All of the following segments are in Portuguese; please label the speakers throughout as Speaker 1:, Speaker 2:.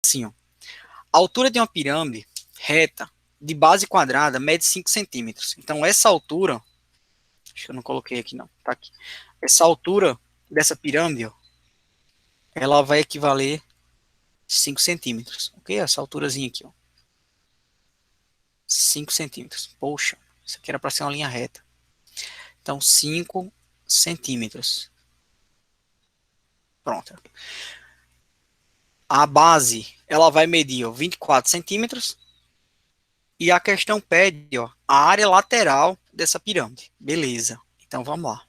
Speaker 1: assim, ó. A altura de uma pirâmide reta de base quadrada mede 5 centímetros. Então, essa altura, acho que eu não coloquei aqui não, tá aqui. Essa altura dessa pirâmide, ó, ela vai equivaler 5 centímetros, ok? Essa alturazinha aqui, ó. 5 centímetros. Poxa, isso aqui era para ser uma linha reta. Então, 5 centímetros. Pronto. A base, ela vai medir, ó, 24 centímetros. E a questão pede, ó, a área lateral dessa pirâmide. Beleza. Então, vamos lá.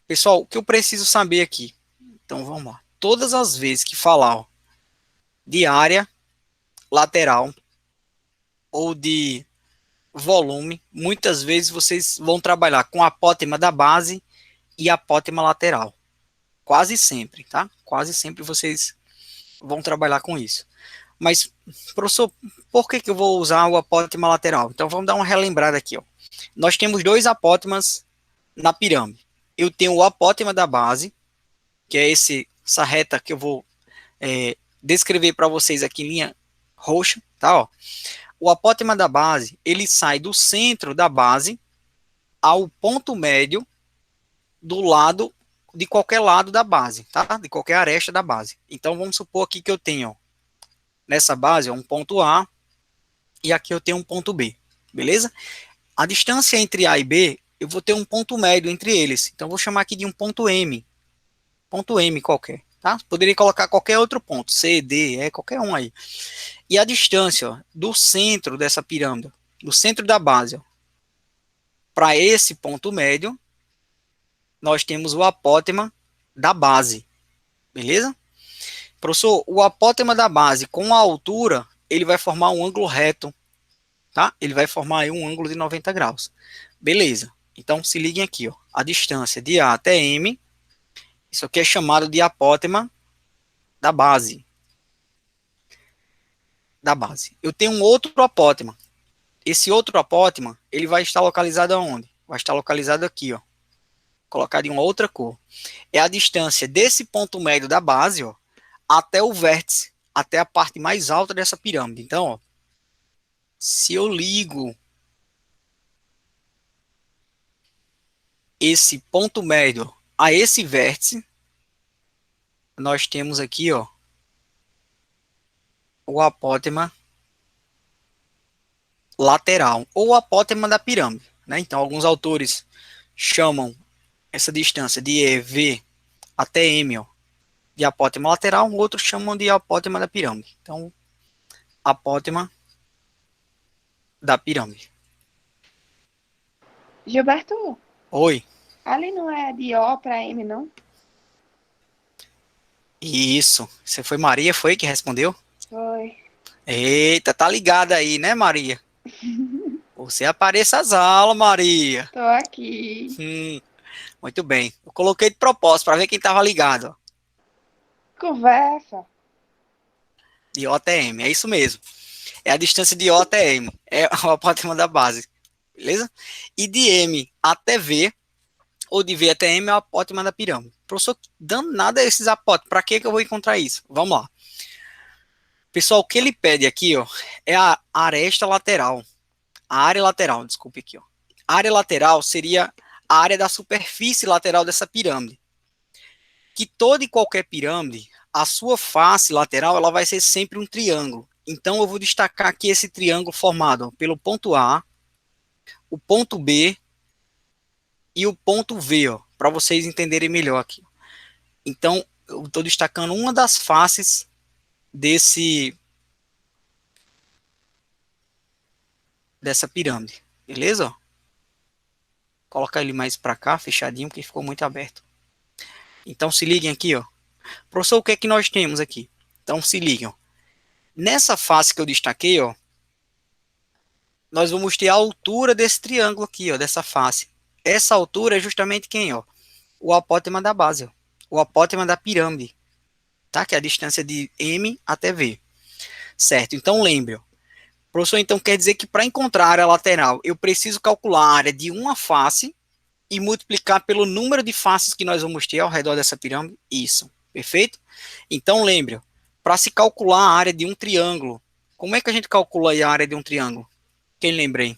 Speaker 1: Pessoal, o que eu preciso saber aqui? Então, vamos lá. Todas as vezes que falar, ó, de área lateral ou de volume, muitas vezes vocês vão trabalhar com a apótema da base e a apótema lateral. Quase sempre, tá? Quase sempre vocês vão trabalhar com isso. Mas, professor, por que que eu vou usar o apótema lateral? Então, vamos dar uma relembrada aqui, ó. Nós temos dois apótemas na pirâmide. Eu tenho o apótema da base, que é essa reta que eu vou descrever para vocês aqui em linha roxa, tá? Ó. O apótema da base, ele sai do centro da base ao ponto médio do lado, de qualquer lado da base, tá? De qualquer aresta da base. Então, vamos supor aqui que eu tenho, ó, nessa base, ó, um ponto A, e aqui eu tenho um ponto B, beleza? A distância entre A e B, eu vou ter um ponto médio entre eles. Então, eu vou chamar aqui de um ponto M qualquer, tá? Poderia colocar qualquer outro ponto, C, D, E, qualquer um aí. E a distância, ó, do centro dessa pirâmide, do centro da base, para esse ponto médio, nós temos o apótema da base, beleza? Professor, o apótema da base com a altura, ele vai formar um ângulo reto, tá? Ele vai formar aí um ângulo de 90 graus. Beleza. Então, se liguem aqui, ó. A distância de A até M, isso aqui é chamado de apótema da base. Da base. Eu tenho um outro apótema. Esse outro apótema, ele vai estar localizado aonde? Vai estar localizado aqui, ó. Colocado em uma outra cor. É a distância desse ponto médio da base, ó, até o vértice, até a parte mais alta dessa pirâmide. Então, ó, se eu ligo esse ponto médio a esse vértice, nós temos aqui, ó, o apótema lateral, ou apótema da pirâmide, né? Então, alguns autores chamam essa distância de EV até M, ó, de apótema lateral, outros chamam de apótema da pirâmide. Então, apótema da pirâmide.
Speaker 2: Gilberto,
Speaker 1: Oi.
Speaker 2: ali não é de O para M, não?
Speaker 1: Isso. Você foi Maria, foi que respondeu?
Speaker 2: Foi.
Speaker 1: Eita, tá ligada aí, né, Maria? Você apareça às aulas, Maria.
Speaker 2: Tô aqui.
Speaker 1: Hum, muito bem. Eu coloquei de propósito para ver quem tava ligado, ó.
Speaker 2: Conversa.
Speaker 1: De O até M, é isso mesmo. É a distância de O até M. É o apótema da base. Beleza? E de M até V, ou de V até M, é o apótema da pirâmide. Professor, dando nada a esses apótemas. Para que eu vou encontrar isso? Vamos lá. Pessoal, o que ele pede aqui, ó, é a aresta lateral. A área lateral, desculpe aqui, ó. A área lateral seria a área da superfície lateral dessa pirâmide. Que toda e qualquer pirâmide, a sua face lateral, ela vai ser sempre um triângulo. Então, eu vou destacar aqui esse triângulo formado, ó, pelo ponto A, o ponto B e o ponto V, ó, para vocês entenderem melhor aqui. Então, eu estou destacando uma das faces dessa pirâmide, beleza? Ó, colocar ele mais para cá, fechadinho, porque ficou muito aberto. Então, se liguem aqui, ó. Professor, o que é que nós temos aqui? Então, se liguem, ó. Nessa face que eu destaquei, ó, nós vamos ter a altura desse triângulo aqui, ó, dessa face. Essa altura é justamente quem, ó? O apótema da base, ó. O apótema da pirâmide, tá? Que é a distância de M até V. Certo? Então, lembre, ó. Professor, então quer dizer que para encontrar a área lateral, eu preciso calcular a área de uma face e multiplicar pelo número de faces que nós vamos ter ao redor dessa pirâmide? Isso. Perfeito? Então, lembre, ó, para se calcular a área de um triângulo. Como é que a gente calcula aí a área de um triângulo? Quem lembra aí?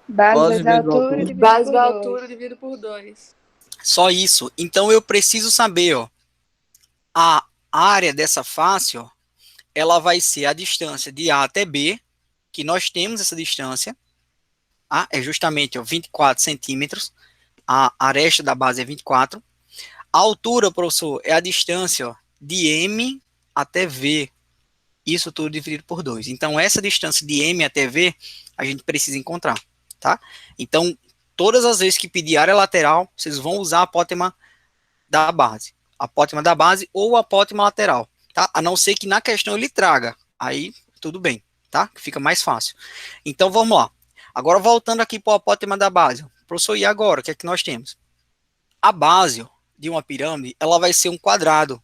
Speaker 2: Base
Speaker 3: Base
Speaker 2: vezes
Speaker 3: vezes
Speaker 2: altura
Speaker 3: altura.
Speaker 2: dividido
Speaker 4: Base
Speaker 2: por
Speaker 4: vezes
Speaker 2: 2.
Speaker 4: altura dividido por 2.
Speaker 1: Só isso. Então eu preciso saber, ó, a área dessa face, ó, ela vai ser a distância de A até B, que nós temos essa distância, tá? É justamente ó, 24 centímetros, a aresta da base é 24. A altura, professor, é a distância ó, de M até V, isso tudo dividido por 2. Então, essa distância de M até V, a gente precisa encontrar, tá? Então, todas as vezes que pedir área lateral, vocês vão usar a apótema da base. Apótema da base ou apótema lateral, tá? A não ser que na questão ele traga, aí tudo bem, tá? Fica mais fácil. Então, vamos lá. Agora, voltando aqui para o apótema da base. Professor, e agora? O que é que nós temos? A base de uma pirâmide, ela vai ser um quadrado,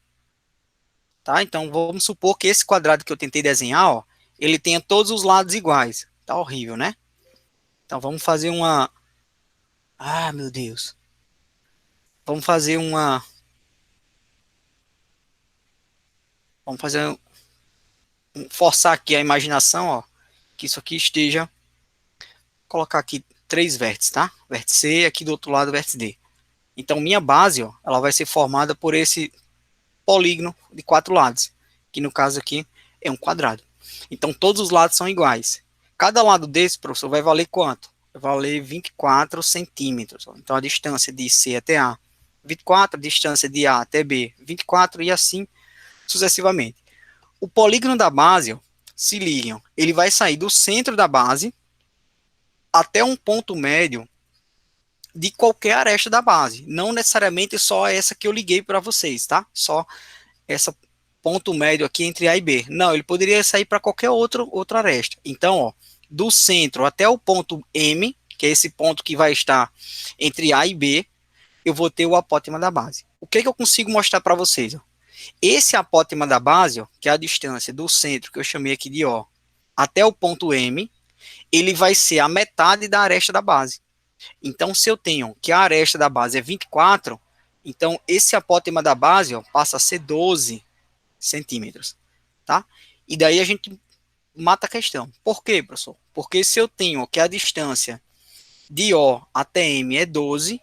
Speaker 1: tá? Então, vamos supor que esse quadrado que eu tentei desenhar, ó, ele tenha todos os lados iguais. Tá horrível, né? Então, vamos fazer uma... Ah, meu Deus. Vamos fazer uma... Vamos fazer... Forçar aqui a imaginação, ó, que isso aqui esteja... Colocar aqui 3 vértices, tá? Vértice C, aqui do outro lado, vértice D. Então, minha base, ó, ela vai ser formada por esse polígono de 4 lados, que no caso aqui é um quadrado. Então, todos os lados são iguais. Cada lado desse, professor, vai valer quanto? Vai valer 24 centímetros. Então, a distância de C até A, 24, a distância de A até B, 24, e assim sucessivamente. O polígono da base, ó, se liguem, ele vai sair do centro da base até um ponto médio de qualquer aresta da base. Não necessariamente só essa que eu liguei para vocês, tá? Só essa ponto médio aqui entre A e B. Não, ele poderia sair para qualquer outra aresta. Então, ó, do centro até o ponto M, que é esse ponto que vai estar entre A e B, eu vou ter o apótema da base. O que, que eu consigo mostrar para vocês? Ó? Esse apótema da base, ó, que é a distância do centro, que eu chamei aqui de O, até o ponto M, ele vai ser a metade da aresta da base. Então, se eu tenho que a aresta da base é 24, então esse apótema da base ó, passa a ser 12 centímetros, tá? E daí a gente mata a questão. Por quê, professor? Porque se eu tenho que a distância de O até M é 12,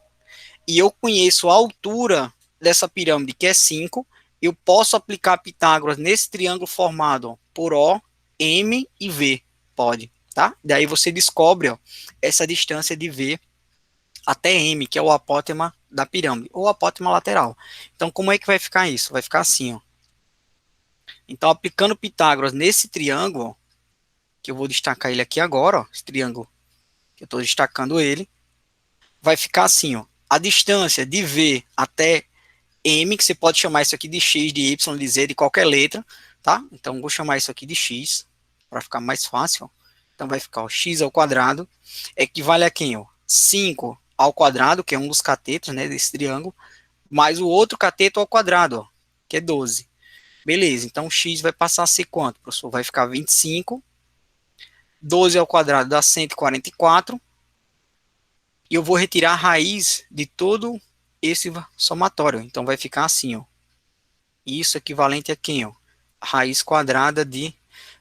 Speaker 1: e eu conheço a altura dessa pirâmide, que é 5, eu posso aplicar Pitágoras nesse triângulo formado ó, por O, M e V. Pode, tá? Daí você descobre ó, essa distância de V até M, que é o apótema da pirâmide, ou apótema lateral. Então, como é que vai ficar isso? Vai ficar assim, ó. Então, aplicando Pitágoras nesse triângulo, ó, que eu vou destacar ele aqui agora, ó, esse triângulo, que eu estou destacando ele, vai ficar assim, ó. A distância de V até M, que você pode chamar isso aqui de X, de Y, de Z, de qualquer letra, tá? Então, vou chamar isso aqui de X, para ficar mais fácil, ó. Então, vai ficar o X ao quadrado, equivale a quem, ó? 5 ao quadrado, que é um dos catetos, né, desse triângulo, mais o outro cateto ao quadrado, ó, que é 12. Beleza, então x vai passar a ser quanto, professor? Vai ficar 25, 12 ao quadrado dá 144, e eu vou retirar a raiz de todo esse somatório, então vai ficar assim, ó. Isso equivalente a quem, ó? Raiz quadrada de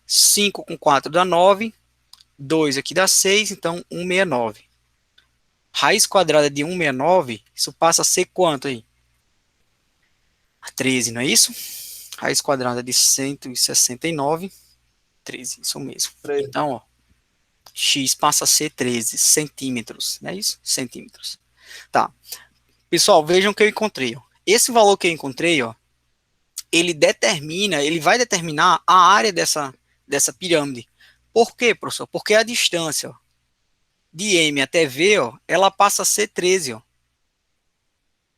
Speaker 1: 5 com 4 dá 9, 2 aqui dá 6, então 169. Raiz quadrada de 169, isso passa a ser quanto aí? 13, não é isso? Raiz quadrada de 169, 13, isso mesmo.
Speaker 3: 13.
Speaker 1: Então, ó, x passa a ser 13 centímetros, não é isso? Centímetros. Tá. Pessoal, vejam o que eu encontrei. Ó. Esse valor que eu encontrei, ó, ele vai determinar a área dessa pirâmide. Por quê, professor? Porque a distância ó, de M até V, ó, ela passa a ser 13, ó.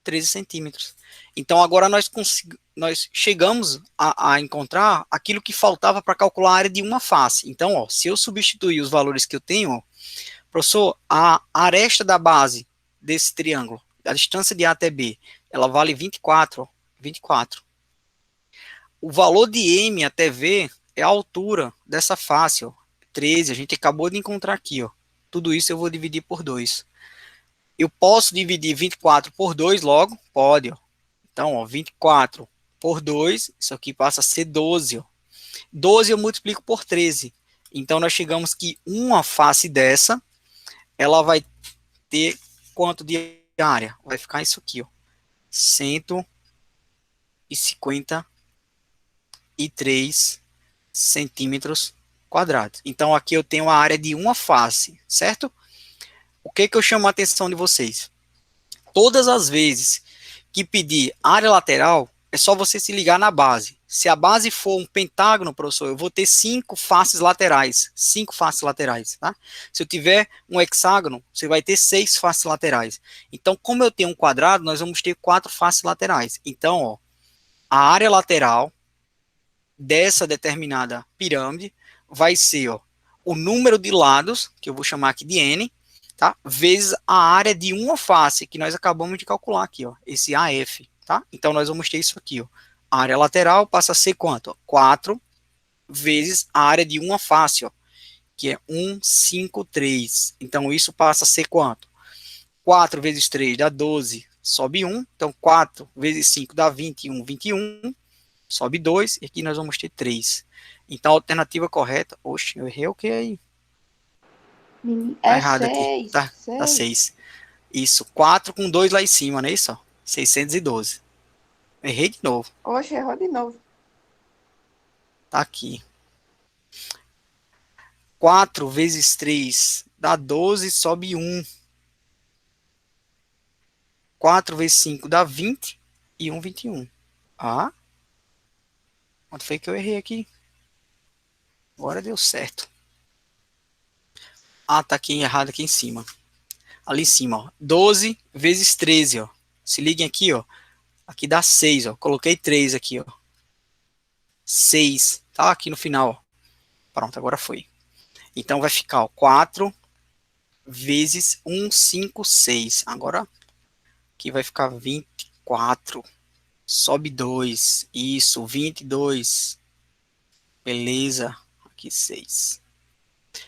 Speaker 1: 13 centímetros. Então, agora nós chegamos a encontrar aquilo que faltava para calcular a área de uma face. Então, ó, se eu substituir os valores que eu tenho, ó, professor, a aresta da base desse triângulo, a distância de A até B, ela vale 24, ó, 24. O valor de M até V é a altura dessa face, ó, 13, a gente acabou de encontrar aqui, ó. Tudo isso eu vou dividir por 2. Eu posso dividir 24 por 2 logo? Pode, ó. Então, ó, 24 por 2, isso aqui passa a ser 12, ó. 12 eu multiplico por 13. Então, nós chegamos que uma face dessa, ela vai ter quanto de área? Vai ficar isso aqui, ó. 153 centímetros quadrados. Então, aqui eu tenho a área de uma face, certo? O que eu chamo a atenção de vocês? Todas as vezes que pedir área lateral, é só você se ligar na base. Se a base for um pentágono, professor, eu vou ter 5 faces laterais. 5 faces laterais, tá? Se eu tiver um hexágono, você vai ter 6 faces laterais. Então, como eu tenho um quadrado, nós vamos ter 4 faces laterais. Então, ó, a área lateral dessa determinada pirâmide vai ser, ó, o número de lados, que eu vou chamar aqui de N, tá? Vezes a área de uma face, que nós acabamos de calcular aqui, ó, esse AF, tá? Então, nós vamos ter isso aqui, ó. A área lateral passa a ser quanto? 4 vezes a área de uma face, ó, que é 153. Então, isso passa a ser quanto? 4 vezes 3 dá 12, sobe 1. Então, 4 vezes 5 dá 21, 21. Sobe 2, e aqui nós vamos ter 3. Então, a alternativa correta... Oxe, eu errei o que aí? Tá
Speaker 2: É
Speaker 1: errado aqui.
Speaker 2: 6.
Speaker 1: Tá 6. Isso, 4 com 2 lá em cima, não é isso? 612. Errei de novo.
Speaker 2: Oxe, errou de novo.
Speaker 1: Tá aqui. 4 vezes 3 dá 12, sobe 1. 4 vezes 5 dá 20 e 1, 21. Ah, quanto foi que eu errei aqui? Agora deu certo. Ah, tá aqui errado aqui em cima. Ali em cima, ó. 12 vezes 13, ó. Se liguem aqui, ó. Aqui dá 6, ó. Coloquei 3 aqui, ó. 6. Tá aqui no final, ó. Pronto, agora foi. Então vai ficar, ó, 4 vezes 1, 5, 6. Agora aqui vai ficar 24. Sobe 2. Isso, 22. Beleza. Aqui 6.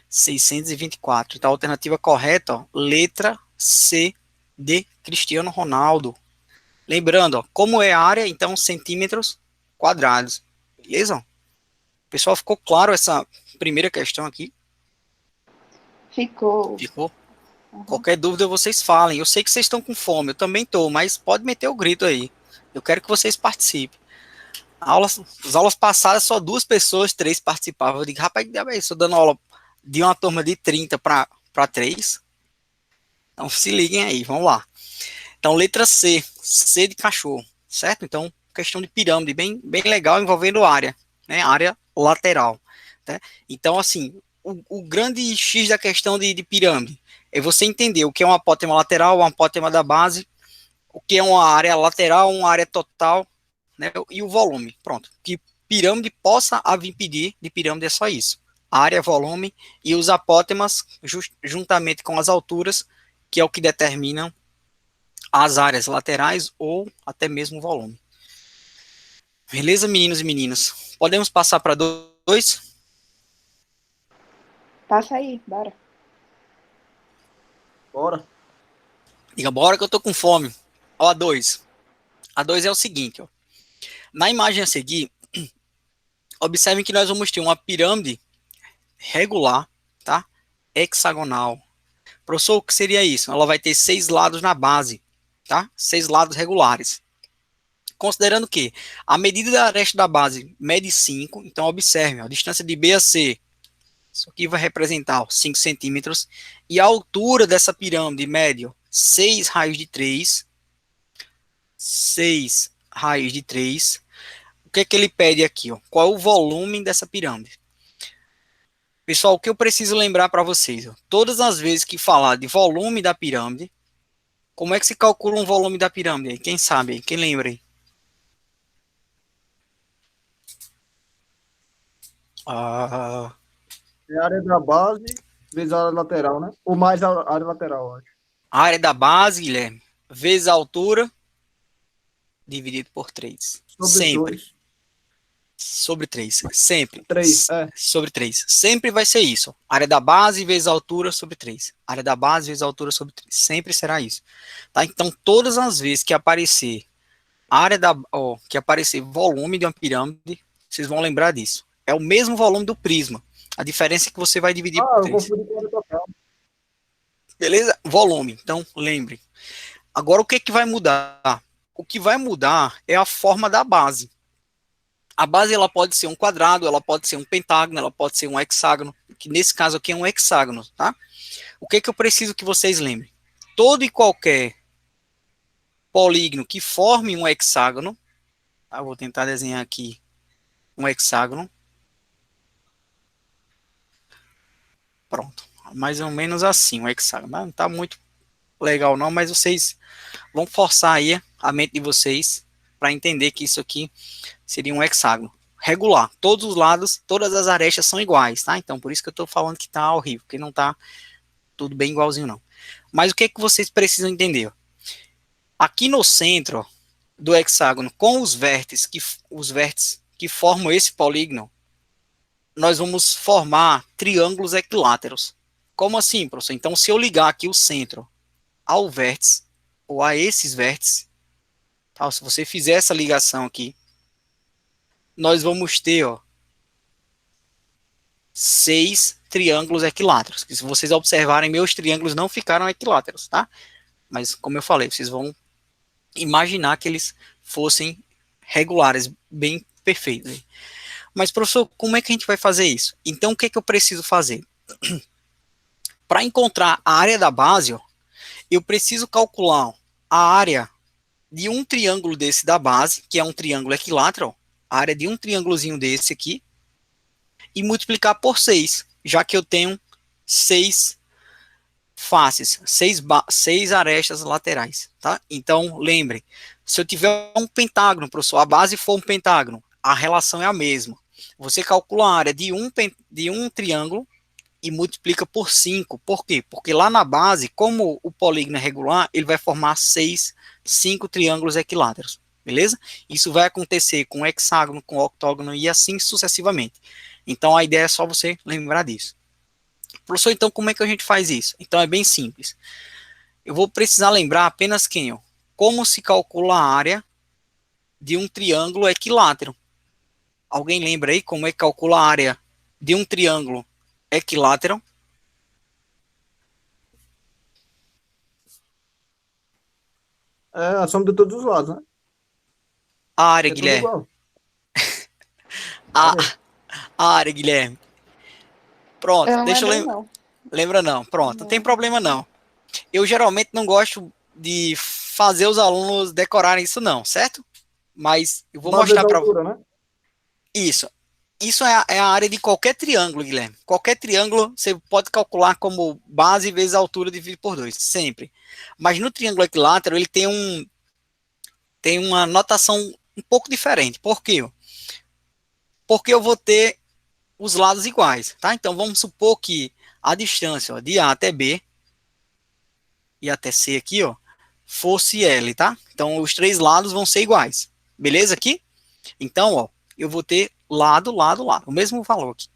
Speaker 1: 624. Então a alternativa correta, ó, letra C de Cristiano Ronaldo. Lembrando, ó, como é a área, então centímetros quadrados. Beleza? Pessoal, ficou claro essa primeira questão aqui?
Speaker 2: Ficou.
Speaker 1: Ficou?
Speaker 2: Uhum.
Speaker 1: Qualquer dúvida vocês falem. Eu sei que vocês estão com fome, eu também estou, mas pode meter o grito aí. Eu quero que vocês participem. As aulas passadas, só 2 pessoas, 3 participavam. Eu digo, rapaz, estou dando aula de uma turma de 30 para 3. Então se liguem aí, vamos lá. Então, letra C, C de cachorro, certo? Então, questão de pirâmide, bem legal, envolvendo área, né? Área lateral, né? Então, assim, o grande X da questão de pirâmide é você entender o que é uma apótema lateral, uma apótema da base, o que é uma área lateral, uma área total, né? E o volume, pronto. Que pirâmide possa haver pedir de pirâmide é só isso. Área, volume e os apótemas, juntamente com as alturas, que é o que determinam as áreas laterais ou até mesmo o volume. Beleza, meninos e meninas? Podemos passar para 2?
Speaker 2: Passa aí, bora.
Speaker 3: Bora.
Speaker 1: Diga, bora que eu tô com fome. Ó, a 2. A 2 é o seguinte, ó. Na imagem a seguir, observem que nós vamos ter uma pirâmide regular, tá? Hexagonal. Professor, o que seria isso? Ela vai ter 6 lados na base, tá? 6 lados regulares. Considerando que a medida da aresta da base mede 5, então observe, a distância de B a C, isso aqui vai representar 5 centímetros, e a altura dessa pirâmide mede 6 raios de 3, 6 raios de 3. O que é que ele pede aqui? Ó? Qual é o volume dessa pirâmide? Pessoal, o que eu preciso lembrar para vocês? Ó, todas as vezes que falar de volume da pirâmide, como é que se calcula um volume da pirâmide? Quem sabe? Quem lembra aí?
Speaker 3: É a área da base vezes a área lateral, né? Ou mais a área lateral, acho.
Speaker 1: A área da base, Guilherme, vezes a altura, dividido por 3.
Speaker 3: Sobre
Speaker 1: Sempre.
Speaker 3: 2.
Speaker 1: Sobre 3. Sempre.
Speaker 3: 3, é.
Speaker 1: Sobre 3. Sempre vai ser isso. Área da base vezes a altura sobre 3. Área da base vezes a altura sobre 3. Sempre será isso. Tá? Então, todas as vezes que aparecer a área que aparecer volume de uma pirâmide, vocês vão lembrar disso. É o mesmo volume do prisma. A diferença é que você vai dividir por
Speaker 3: Eu
Speaker 1: 3.
Speaker 3: confundi com a área total.
Speaker 1: Beleza? Volume. Então, lembre. Agora, o que vai mudar? O que vai mudar é a forma da base. A base ela pode ser um quadrado, ela pode ser um pentágono, ela pode ser um hexágono, que nesse caso aqui é um hexágono, tá? O que eu preciso que vocês lembrem? Todo e qualquer polígono que forme um hexágono, tá? Vou tentar desenhar aqui um hexágono. Pronto. Mais ou menos assim, um hexágono. Não está muito legal não, mas vocês vão forçar aí a mente de vocês para entender que isso aqui seria um hexágono regular. Todos os lados, todas as arestas são iguais, tá? Então, por isso que eu estou falando que está horrível, porque não está tudo bem igualzinho, não. Mas o que vocês precisam entender? Aqui no centro do hexágono, com os vértices que formam esse polígono, nós vamos formar triângulos equiláteros. Como assim, professor? Então, se eu ligar aqui o centro ao vértice, ou a esses vértices, tá? Se você fizer essa ligação aqui, nós vamos ter, 6 triângulos equiláteros. Que se vocês observarem, meus triângulos não ficaram equiláteros, tá? Mas, como eu falei, vocês vão imaginar que eles fossem regulares, bem perfeitos. Mas, professor, como é que a gente vai fazer isso? Então, o que eu preciso fazer? Para encontrar a área da base, eu preciso calcular a área de um triângulo desse da base, que é um triângulo equilátero, a área de um triângulozinho desse aqui, e multiplicar por 6, já que eu tenho 6 faces, 6 arestas laterais, tá? Então, lembre, se eu tiver um pentágono, professor, a base for um pentágono, a relação é a mesma. Você calcula a área de um triângulo e multiplica por 5. Por quê? Porque lá na base, como o polígono é regular, ele vai formar 5 triângulos equiláteros, beleza? Isso vai acontecer com hexágono, com octógono e assim sucessivamente. Então, a ideia é só você lembrar disso. Professor, então como é que a gente faz isso? Então, é bem simples. Eu vou precisar lembrar apenas quem? Como se calcula a área de um triângulo equilátero. Alguém lembra aí como é que calcula a área de um triângulo equilátero?
Speaker 3: É a soma de todos os lados, né?
Speaker 1: A área,
Speaker 3: É tudo
Speaker 1: Guilherme.
Speaker 3: igual.
Speaker 1: A, a área, Guilherme. Pronto,
Speaker 2: Eu não
Speaker 1: deixa eu
Speaker 2: lembro,
Speaker 1: lembrar.
Speaker 2: não.
Speaker 1: Lembra não, pronto, não tem problema não. Eu geralmente não gosto de fazer os alunos decorarem isso não, certo? Mas eu vou
Speaker 3: Uma vez
Speaker 1: mostrar
Speaker 3: a
Speaker 1: para
Speaker 3: altura, né?
Speaker 1: isso. Isso é a área de qualquer triângulo, Guilherme. Qualquer triângulo você pode calcular como base vezes a altura dividido por 2, sempre. Mas no triângulo equilátero ele tem uma notação um pouco diferente. Por quê? Porque eu vou ter os lados iguais, tá? Então vamos supor que a distância de A até B e até C aqui, fosse L, tá? Então os 3 lados vão ser iguais. Beleza aqui? Então, eu vou ter lado, lado, lado, o mesmo valor aqui.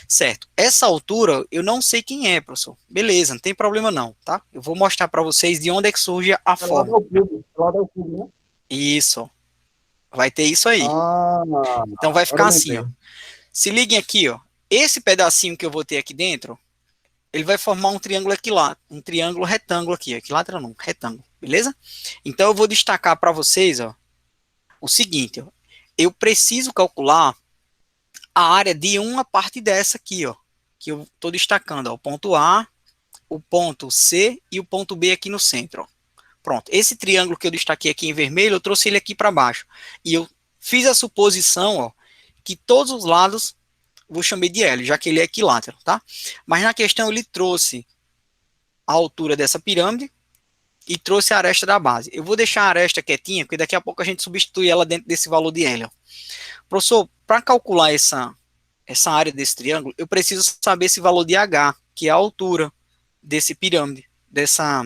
Speaker 1: Certo. Essa altura, eu não sei quem é, professor. Beleza, não tem problema não, tá? Eu vou mostrar para vocês de onde é que surge a
Speaker 3: É lá
Speaker 1: forma.
Speaker 3: ao cubo. É lá ao cubo, né?
Speaker 1: Isso. Vai ter isso aí.
Speaker 3: Ah,
Speaker 1: Então vai
Speaker 3: agora
Speaker 1: ficar
Speaker 3: eu
Speaker 1: assim,
Speaker 3: lembrei.
Speaker 1: Se liguem aqui, Esse pedacinho que eu vou ter aqui dentro, ele vai formar um triângulo equilátero, um triângulo retângulo aqui, equilátero não, retângulo, beleza? Então eu vou destacar para vocês, o seguinte, eu preciso calcular a área de uma parte dessa aqui, que eu estou destacando, o ponto A, o ponto C e o ponto B aqui no centro, Pronto, esse triângulo que eu destaquei aqui em vermelho, eu trouxe ele aqui para baixo, e eu fiz a suposição, que todos os lados vou chamar de L, já que ele é equilátero, tá? Mas na questão ele trouxe a altura dessa pirâmide e trouxe a aresta da base. Eu vou deixar a aresta quietinha, porque daqui a pouco a gente substitui ela dentro desse valor de L. Professor, para calcular essa área desse triângulo, eu preciso saber esse valor de H, que é a altura desse pirâmide, dessa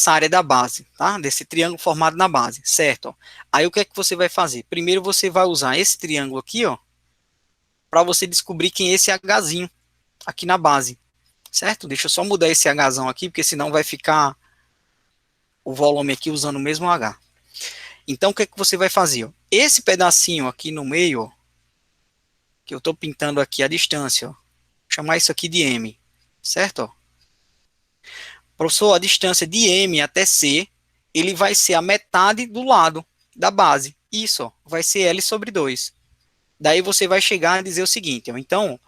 Speaker 1: área da base, tá? Desse triângulo formado na base, certo? Aí o que é que você vai fazer? Primeiro você vai usar esse triângulo aqui, para você descobrir quem é esse Hzinho aqui na base, certo? Deixa eu só mudar esse Hzão aqui, porque senão vai ficar o volume aqui usando o mesmo H. Então, o que é que você vai fazer? Ó? Esse pedacinho aqui no meio, ó, que eu estou pintando aqui a distância, ó, vou chamar isso aqui de M, certo? Ó? Professor, a distância de M até C, ele vai ser a metade do lado da base. Isso, ó, vai ser L sobre 2. Daí você vai chegar a dizer o seguinte, ó, então,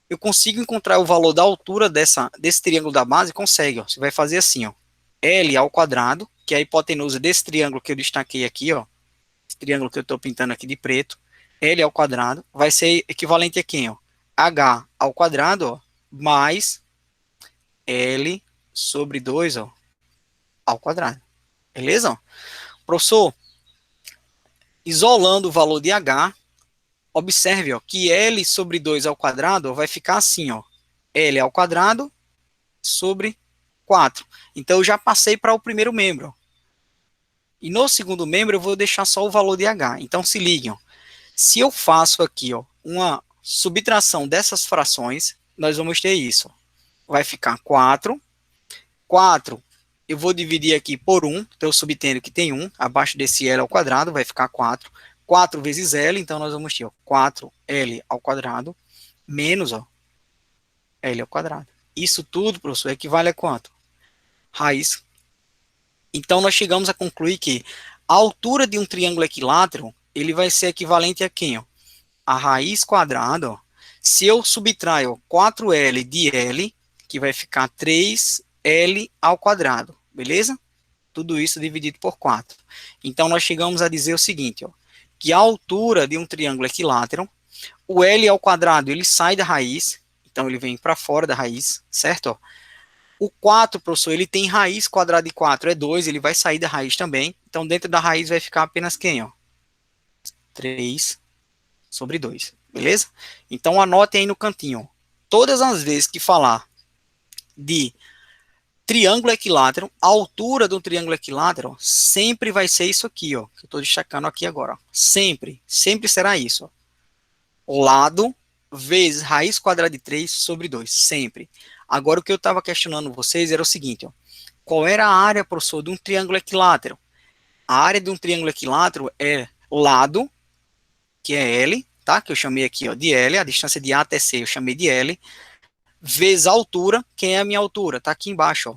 Speaker 1: eu consigo encontrar o valor da altura desse triângulo da base? Consegue, ó, você vai fazer assim, ó, L ao quadrado, que é a hipotenusa desse triângulo que eu destaquei aqui, ó, esse triângulo que eu estou pintando aqui de preto, L ao quadrado, vai ser equivalente a quem, ó? H ao quadrado, ó, mais L sobre 2, ó, ao quadrado. Beleza? Professor, isolando o valor de H, observe, ó, que L sobre 2 ao quadrado ó, vai ficar assim, ó, L ao quadrado sobre 4. Então, eu já passei para o primeiro membro. Ó. E no segundo membro, eu vou deixar só o valor de H. Então, se liguem, ó, se eu faço aqui ó, uma subtração dessas frações, nós vamos ter isso. Ó. Vai ficar 4. 4 eu vou dividir aqui por 1, então eu subtendo que tem 1, abaixo desse L ao quadrado, vai ficar 4. 4 vezes L, então nós vamos ter ó, 4L ao quadrado, menos ó, L ao quadrado. Isso tudo, professor, equivale a quanto? Raiz. Então nós chegamos a concluir que a altura de um triângulo equilátero, ele vai ser equivalente a quem? Ó? A raiz quadrada, ó, se eu subtraio 4L de L, que vai ficar 3L ao quadrado, beleza? Tudo isso dividido por 4. Então, nós chegamos a dizer o seguinte, ó, que a altura de um triângulo equilátero, o L ao quadrado, ele sai da raiz, então ele vem para fora da raiz, certo? Ó? O 4, professor, ele tem raiz quadrada de 4, é 2, ele vai sair da raiz também, então dentro da raiz vai ficar apenas quem? Ó? 3 sobre 2, beleza? Então anotem aí no cantinho, todas as vezes que falar de triângulo equilátero, a altura do triângulo equilátero sempre vai ser isso aqui, ó, que eu estou destacando aqui agora, ó. Sempre será isso, ó. Lado vezes raiz quadrada de 3 sobre 2, sempre. Agora o que eu estava questionando vocês era o seguinte, ó, qual era a área, professor, de um triângulo equilátero? A área de um triângulo equilátero é lado, que é L, tá? Que eu chamei aqui ó, de L, a distância de A até C eu chamei de L, vezes a altura, quem é a minha altura? Tá aqui embaixo, ó.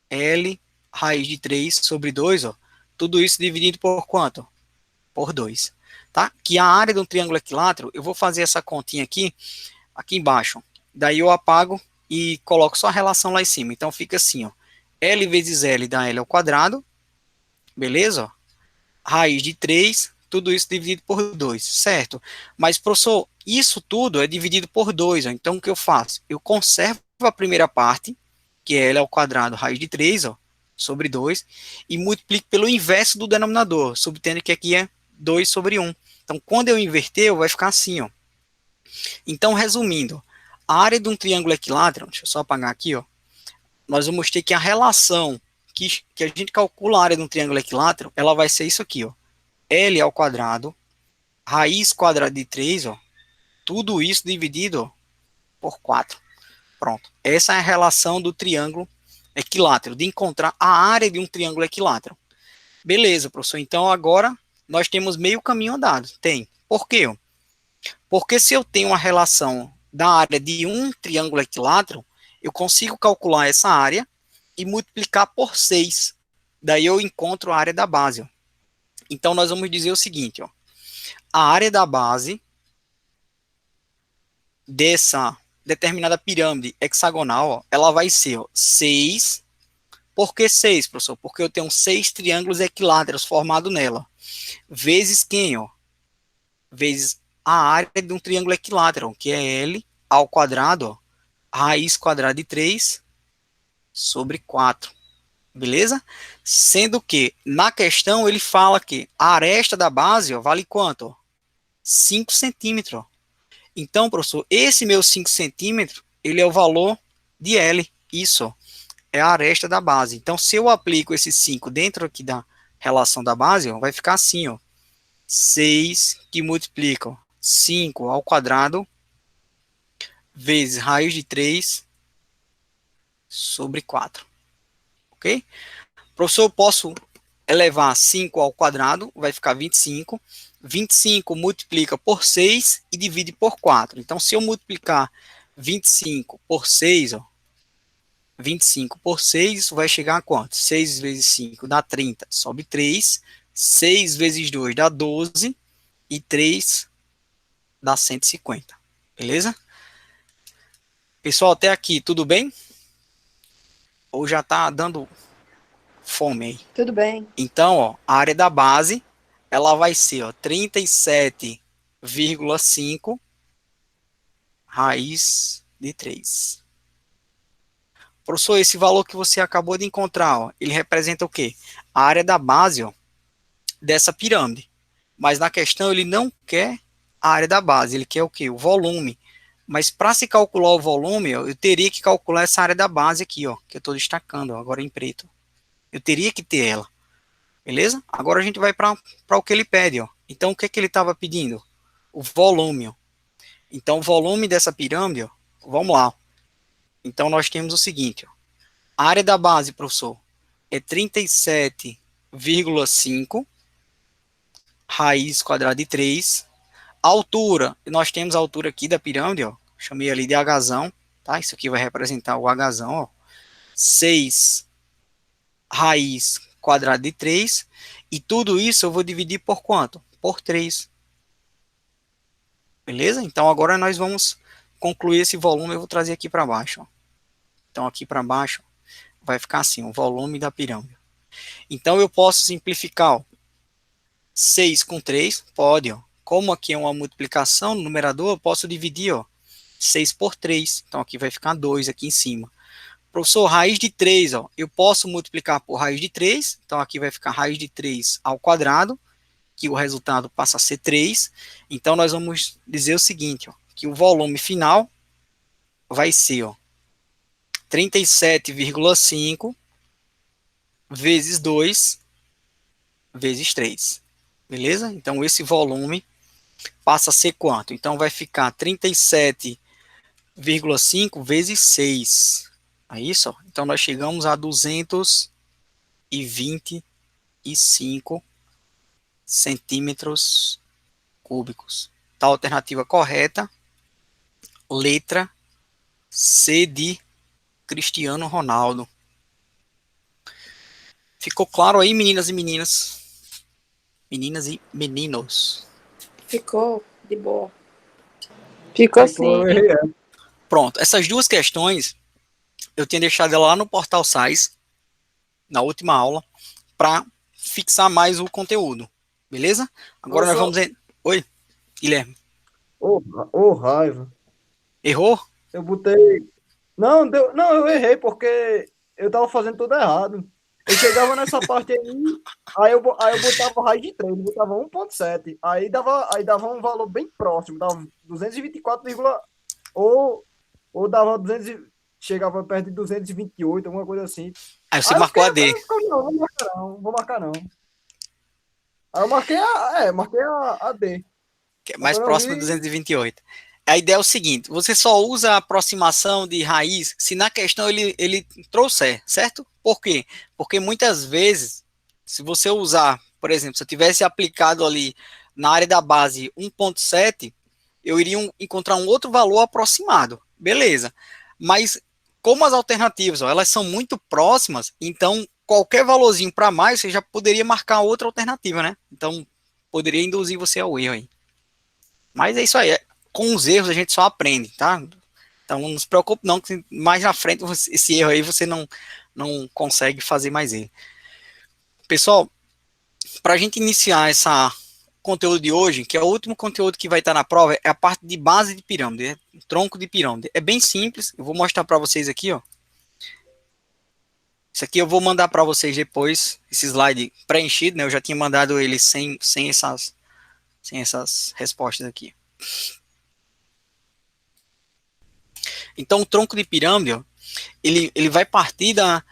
Speaker 1: L raiz de 3 sobre 2, ó. Tudo isso dividido por quanto? Por 2, tá? Que a área de um triângulo equilátero, eu vou fazer essa continha aqui embaixo. Daí eu apago e coloco só a relação lá em cima. Então fica assim, ó. L vezes L dá L ao quadrado, beleza? Ó. Raiz de 3, tudo isso dividido por 2, certo? Mas, professor, isso tudo é dividido por 2, ó. Então, o que eu faço? Eu conservo a primeira parte, que é L ao quadrado, raiz de 3, ó, sobre 2, e multiplico pelo inverso do denominador, subtendo que aqui é 2 sobre 1. Então, quando eu inverter, vai ficar assim, ó. Então, resumindo, a área de um triângulo equilátero, deixa eu só apagar aqui, ó, nós vamos ter que a relação que a gente calcula a área de um triângulo equilátero, ela vai ser isso aqui, ó. L ao quadrado, raiz quadrada de 3, ó, tudo isso dividido ó, por 4. Pronto. Essa é a relação do triângulo equilátero, de encontrar a área de um triângulo equilátero. Beleza, professor. Então, agora, nós temos meio caminho andado. Tem. Por quê? Porque se eu tenho uma relação da área de um triângulo equilátero, eu consigo calcular essa área e multiplicar por 6. Daí eu encontro a área da base. Ó. Então, nós vamos dizer o seguinte, ó. A área da base dessa determinada pirâmide hexagonal, ó, ela vai ser ó, 6. Por que 6, professor? Porque eu tenho 6 triângulos equiláteros formados nela. Vezes quem? Ó? Vezes a área de um triângulo equilátero, que é L ao quadrado, ó, raiz quadrada de 3 sobre 4. Beleza? Sendo que, na questão, ele fala que a aresta da base ó, vale quanto? Ó? 5 centímetros. Ó. Então, professor, esse meu 5 centímetros, ele é o valor de L. Isso, ó, é a aresta da base. Então, se eu aplico esse 5 dentro aqui da relação da base, ó, vai ficar assim, ó. 6 que multiplica ó, 5 ao quadrado vezes raiz de 3 sobre 4. Ok? Professor, eu posso elevar 5 ao quadrado, vai ficar 25. 25 multiplica por 6 e divide por 4. Então, se eu multiplicar 25 por 6, ó, 25 por 6, isso vai chegar a quanto? 6 vezes 5 dá 30, sobe 3. 6 vezes 2 dá 12. E 3 dá 150. Beleza? Pessoal, até aqui, tudo bem? Ou já tá dando fome aí?
Speaker 2: Tudo bem.
Speaker 1: Então, ó, a área da base, ela vai ser, ó, 37,5 raiz de 3. Professor, esse valor que você acabou de encontrar, ó, ele representa o quê? A área da base, ó, dessa pirâmide. Mas na questão ele não quer a área da base, ele quer o quê? O volume. Mas para se calcular o volume, ó, eu teria que calcular essa área da base aqui, ó, que eu estou destacando, ó, agora em preto. Eu teria que ter ela. Beleza? Agora a gente vai para o que ele pede, ó. Então o que é que ele estava pedindo? O volume, ó. Então o volume dessa pirâmide, ó, vamos lá. Então nós temos o seguinte, ó. A área da base, professor, é 37,5 raiz quadrada de 3. A altura, nós temos a altura aqui da pirâmide, ó. Chamei ali de Hzão, tá? Isso aqui vai representar o Hzão, ó. 6 raiz quadrada de 3. E tudo isso eu vou dividir por quanto? Por 3. Beleza? Então agora nós vamos concluir esse volume, eu vou trazer aqui para baixo, ó. Então aqui para baixo vai ficar assim, o volume da pirâmide. Então eu posso simplificar, ó, 6 com 3, pode, ó. Como aqui é uma multiplicação no numerador, eu posso dividir, ó, 6 por 3. Então aqui vai ficar 2 aqui em cima. Professor, raiz de 3, ó, eu posso multiplicar por raiz de 3. Então aqui vai ficar raiz de 3 ao quadrado, que o resultado passa a ser 3. Então nós vamos dizer o seguinte, ó, que o volume final vai ser, ó, 37,5 vezes 2 vezes 3. Beleza? Então esse volume passa a ser quanto? Então vai ficar 37,5 vezes 6. É isso? Ó. Então nós chegamos a 225 centímetros cúbicos. Tá, a alternativa correta, letra C de Cristiano Ronaldo. Ficou claro aí, meninas e meninas? Meninas e meninos.
Speaker 2: Ficou de boa. Ficou sim.
Speaker 1: Pronto, essas duas questões eu tinha deixado ela lá no Portal Sais, na última aula, para fixar mais o conteúdo. Beleza? Agora nós vamos... Oi, Guilherme.
Speaker 3: Raiva.
Speaker 1: Errou?
Speaker 3: Eu botei... Não, eu errei porque eu tava fazendo tudo errado. Eu chegava nessa parte aí eu botava raiz de 3, eu botava 1,7. Aí dava um valor bem próximo, dava 224, ou dava 200, chegava perto de 228, alguma coisa assim.
Speaker 1: Aí você marcou a D.
Speaker 3: Não, vou marcar não. Aí eu marquei a D.
Speaker 1: Que é mais próximo de 228. A ideia é o seguinte, você só usa a aproximação de raiz se na questão ele trouxer, certo? Por quê? Porque muitas vezes, se você usar, por exemplo, se eu tivesse aplicado ali na área da base 1,7, eu iria encontrar um outro valor aproximado. Beleza. Mas como as alternativas, ó, elas são muito próximas, então qualquer valorzinho para mais, você já poderia marcar outra alternativa, né? Então, poderia induzir você ao erro aí. Mas é isso aí. Com os erros a gente só aprende, tá? Então não se preocupe não, que mais na frente esse erro aí você não consegue fazer mais ele. Pessoal, para a gente iniciar esse conteúdo de hoje, que é o último conteúdo que vai estar na prova, é a parte de base de pirâmide, é tronco de pirâmide. É bem simples, eu vou mostrar para vocês aqui, ó. Isso aqui eu vou mandar para vocês depois, esse slide preenchido, né? Eu já tinha mandado ele sem essas respostas aqui. Então, o tronco de pirâmide, ó, ele vai partir da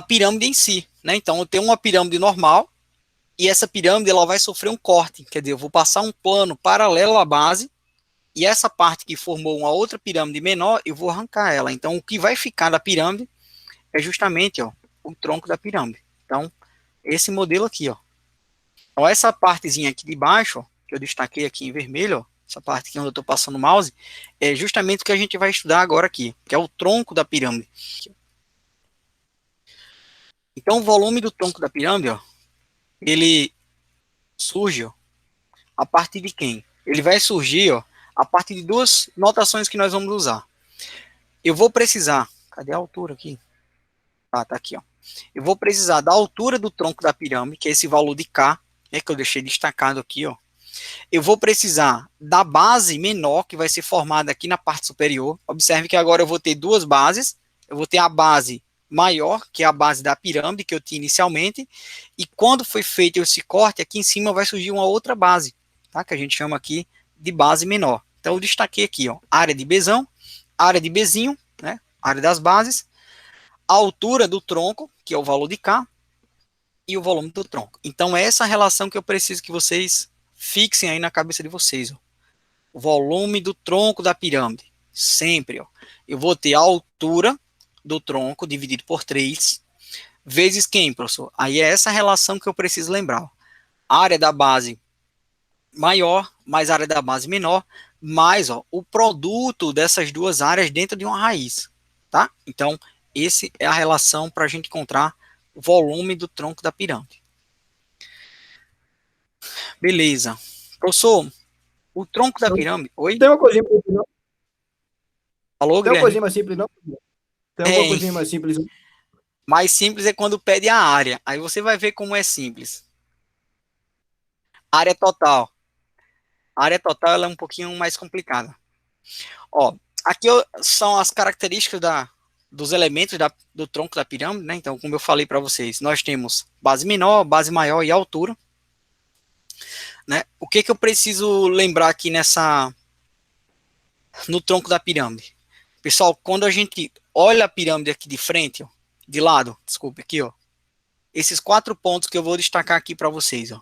Speaker 1: pirâmide em si, né? Então, eu tenho uma pirâmide normal e essa pirâmide ela vai sofrer um corte, quer dizer, eu vou passar um plano paralelo à base e essa parte que formou uma outra pirâmide menor, eu vou arrancar ela. Então, o que vai ficar da pirâmide é justamente, ó, o tronco da pirâmide. Então, esse modelo aqui, ó. Então, essa partezinha aqui de baixo, ó, que eu destaquei aqui em vermelho, ó, essa parte aqui onde eu estou passando o mouse, é justamente o que a gente vai estudar agora aqui, que é o tronco da pirâmide. Então, o volume do tronco da pirâmide, ó, ele surge, ó, a partir de quem? Ele vai surgir, ó, a partir de duas notações que nós vamos usar. Eu vou precisar, cadê a altura aqui? Ah, tá aqui, ó. Eu vou precisar da altura do tronco da pirâmide, que é esse valor de K, né, que eu deixei destacado aqui, ó. Eu vou precisar da base menor, que vai ser formada aqui na parte superior. Observe que agora eu vou ter duas bases. Eu vou ter a base maior, que é a base da pirâmide que eu tinha inicialmente, e quando foi feito esse corte, aqui em cima vai surgir uma outra base, tá? Que a gente chama aqui de base menor. Então eu destaquei aqui, ó, área de Bzão, área de Bzinho, né? Área das bases, a altura do tronco, que é o valor de K, e o volume do tronco. Então, é essa relação que eu preciso que vocês fixem aí na cabeça de vocês. Ó. O volume do tronco da pirâmide. Sempre. Ó. Eu vou ter a altura do tronco dividido por 3, vezes quem, professor? Aí é essa relação que eu preciso lembrar. Ó. A área da base maior, mais a área da base menor, mais ó, o produto dessas duas áreas dentro de uma raiz. Tá? Então, essa é a relação para a gente encontrar o volume do tronco da pirâmide. Beleza. Professor, o tronco da pirâmide... Oi?
Speaker 3: Tem uma coisinha mais simples, não?
Speaker 1: Alô,
Speaker 3: Tem uma
Speaker 1: Guilherme?
Speaker 3: coisinha mais simples, não? Tem alguma
Speaker 1: Tem.
Speaker 3: coisinha mais simples?
Speaker 1: Mais simples é quando pede a área. Aí você vai ver como é simples. Área total. A área total ela é um pouquinho mais complicada. Ó, aqui são as características dos elementos do tronco da pirâmide, né? Então, como eu falei para vocês, nós temos base menor, base maior e altura. Né? O que eu preciso lembrar aqui no tronco da pirâmide? Pessoal, quando a gente olha a pirâmide aqui de frente, ó, de lado, desculpe, aqui, ó, esses 4 pontos que eu vou destacar aqui para vocês, ó,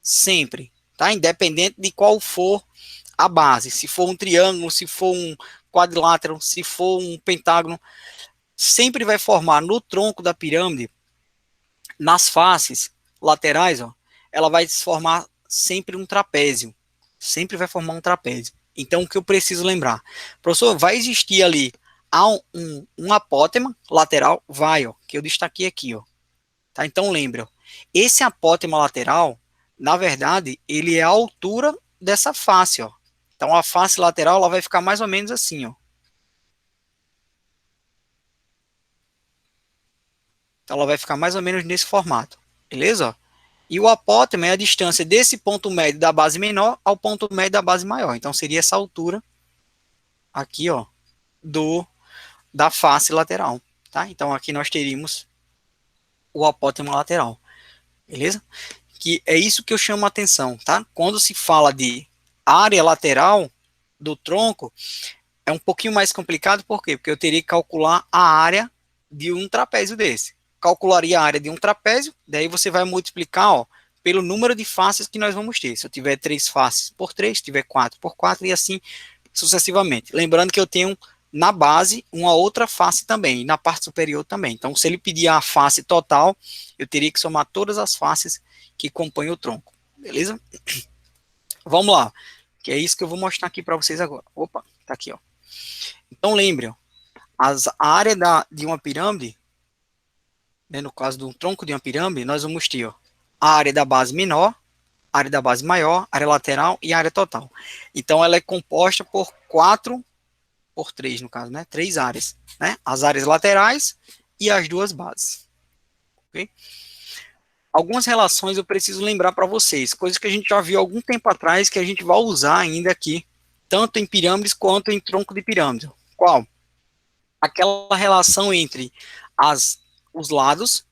Speaker 1: sempre, tá? Independente de qual for a base, se for um triângulo, se for um quadrilátero, se for um pentágono, sempre vai formar no tronco da pirâmide, nas faces laterais, ó, ela vai formar sempre um trapézio, sempre vai formar um trapézio. Então, o que eu preciso lembrar? Professor, vai existir ali um apótema lateral? Vai, ó, que eu destaquei aqui, ó. Tá? Então, lembra, ó, esse apótema lateral, na verdade, ele é a altura dessa face, ó. Então, a face lateral, ela vai ficar mais ou menos assim, ó. Então, ela vai ficar mais ou menos nesse formato, beleza? E o apótema é a distância desse ponto médio da base menor ao ponto médio da base maior. Então, seria essa altura aqui, ó, da face lateral, tá? Então, aqui nós teríamos o apótema lateral, beleza? Que é isso que eu chamo a atenção, tá? Quando se fala de área lateral do tronco, é um pouquinho mais complicado, por quê? Porque eu teria que calcular a área de um trapézio desse. Calcularia a área de um trapézio, daí você vai multiplicar, ó, pelo número de faces que nós vamos ter. Se eu tiver 3 faces por 3, se tiver 4 por 4, e assim sucessivamente. Lembrando que eu tenho na base uma outra face também, e na parte superior também. Então, se ele pedir a face total, eu teria que somar todas as faces que compõem o tronco. Beleza? Vamos lá, que é isso que eu vou mostrar aqui para vocês agora. Opa, tá aqui, ó. Então, lembre, ó, a área de uma pirâmide, né, no caso do tronco de uma pirâmide, nós vamos ter, ó, a área da base menor, a área da base maior, área lateral e a área total. Então, ela é composta por 3, no caso, né? 3 áreas, né? As áreas laterais e as duas bases. Ok? Algumas relações eu preciso lembrar para vocês, coisas que a gente já viu há algum tempo atrás, que a gente vai usar ainda aqui, tanto em pirâmides quanto em tronco de pirâmide. Qual? Aquela relação entre os lados,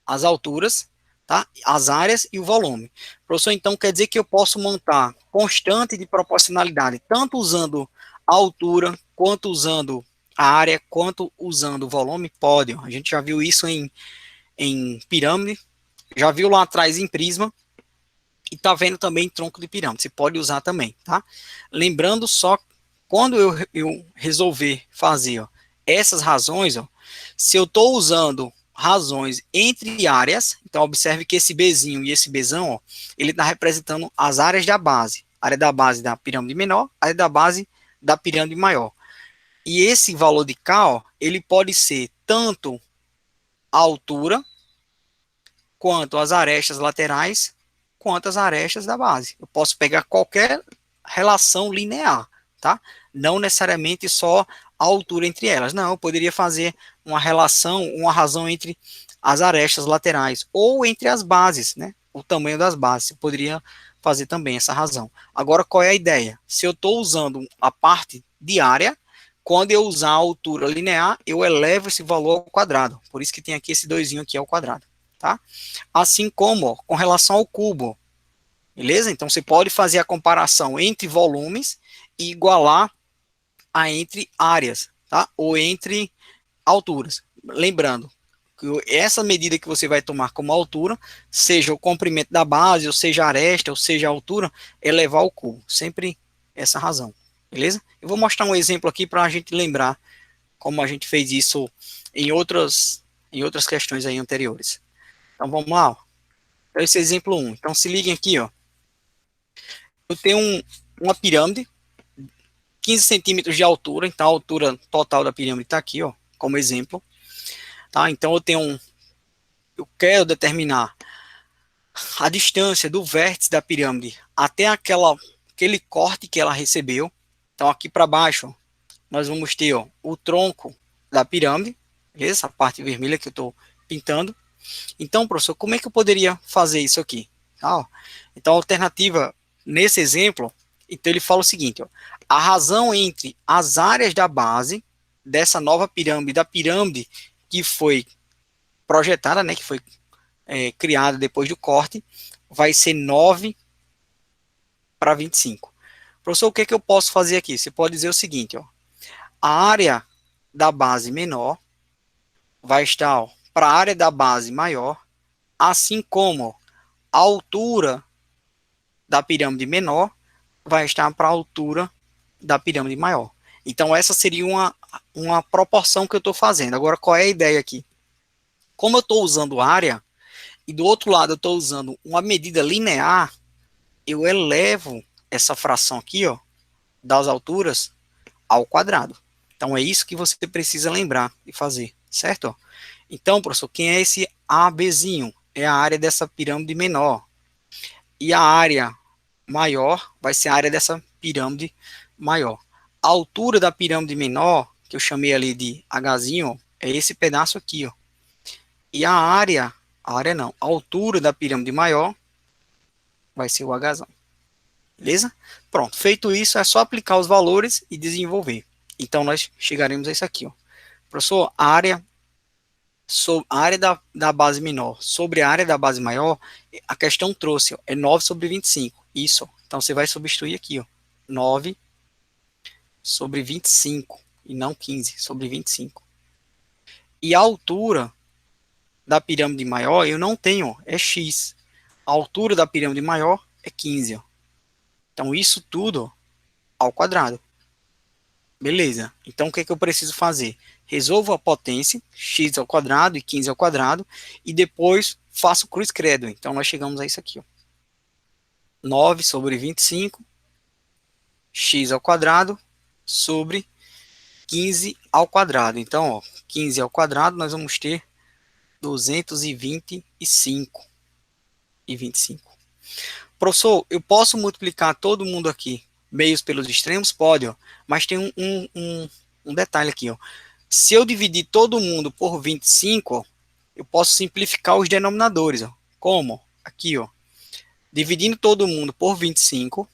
Speaker 1: as alturas, tá? As áreas e o volume. Professor, então quer dizer que eu posso montar constante de proporcionalidade, tanto usando a altura, quanto usando a área, quanto usando o volume? Pode. A gente já viu isso em pirâmide, já viu lá atrás em prisma, e tá vendo também em tronco de pirâmide. Você pode usar também, tá? Lembrando só, quando eu resolver fazer, ó, essas razões, ó, se eu estou usando razões entre áreas, então observe que esse Bzinho e esse Bzão, ó, ele está representando as áreas da base. Área da base da pirâmide menor, área da base da pirâmide maior. E esse valor de K, ó, ele pode ser tanto a altura, quanto as arestas laterais, quanto as arestas da base. Eu posso pegar qualquer relação linear, tá? Não necessariamente só a altura entre elas. Não, eu poderia fazer uma relação, uma razão entre as arestas laterais ou entre as bases, né? O tamanho das bases. Eu poderia fazer também essa razão. Agora, qual é a ideia? Se eu estou usando a parte de área, quando eu usar a altura linear, eu elevo esse valor ao quadrado. Por isso que tem aqui esse 2 aqui ao quadrado, tá? Assim como ó, com relação ao cubo, beleza? Então você pode fazer a comparação entre volumes e igualar a entre áreas, tá? Ou entre alturas. Lembrando que essa medida que você vai tomar como altura, seja o comprimento da base, ou seja a aresta, ou seja a altura, é levar ao cubo. Sempre essa razão, beleza? Eu vou mostrar um exemplo aqui para a gente lembrar como a gente fez isso em outras questões aí anteriores. Então vamos lá, ó. Esse exemplo 1. Então se liguem aqui, ó. Eu tenho uma pirâmide, 15 centímetros de altura, então a altura total da pirâmide está aqui, ó, como exemplo. Tá? Então eu quero determinar a distância do vértice da pirâmide até aquele corte que ela recebeu. Então aqui para baixo nós vamos ter ó, o tronco da pirâmide, beleza? Essa parte vermelha que eu estou pintando. Então, professor, como é que eu poderia fazer isso aqui? Tá? Então, a alternativa nesse exemplo, então ele fala o seguinte, ó, a razão entre as áreas da base dessa nova pirâmide, da pirâmide que foi projetada, né, que foi criada depois do corte, vai ser 9 para 25. Professor, o que é que eu posso fazer aqui? Você pode dizer o seguinte, ó, a área da base menor vai estar para a área da base maior, assim como a altura da pirâmide menor vai estar para a altura da pirâmide maior. Então, essa seria uma proporção que eu estou fazendo. Agora, qual é a ideia aqui? Como eu estou usando área, e do outro lado eu estou usando uma medida linear, eu elevo essa fração aqui, ó, das alturas ao quadrado. Então, é isso que você precisa lembrar de fazer, certo? Então, professor, quem é esse ABzinho? É a área dessa pirâmide menor. E a área maior vai ser a área dessa pirâmide maior. A altura da pirâmide menor, que eu chamei ali de Hzinho, é esse pedaço aqui, ó. E a altura da pirâmide maior vai ser o Hzão. Beleza? Pronto, feito isso, é só aplicar os valores e desenvolver. Então, nós chegaremos a isso aqui, ó. Professor, a área da base menor sobre a área da base maior, a questão trouxe, ó, é 9 sobre 25. Isso, ó. Então você vai substituir aqui, ó, 9 sobre 25, e não 15 sobre 25. E a altura da pirâmide maior, eu não tenho, ó, é x. A altura da pirâmide maior é 15, ó. Então isso tudo, ó, ao quadrado. Beleza. Então o que é que eu preciso fazer? Resolvo a potência, x ao quadrado e 15 ao quadrado, e depois faço cruz credo. Então nós chegamos a isso aqui, ó. 9 sobre 25, x ao quadrado, sobre 15 ao quadrado. Então, ó, 15 ao quadrado, nós vamos ter 225 e 25. Professor, eu posso multiplicar todo mundo aqui, meios pelos extremos? Pode, ó, mas tem um detalhe aqui, ó. Se eu dividir todo mundo por 25, ó, eu posso simplificar os denominadores, ó. Como? Aqui, ó. Dividindo todo mundo por 25,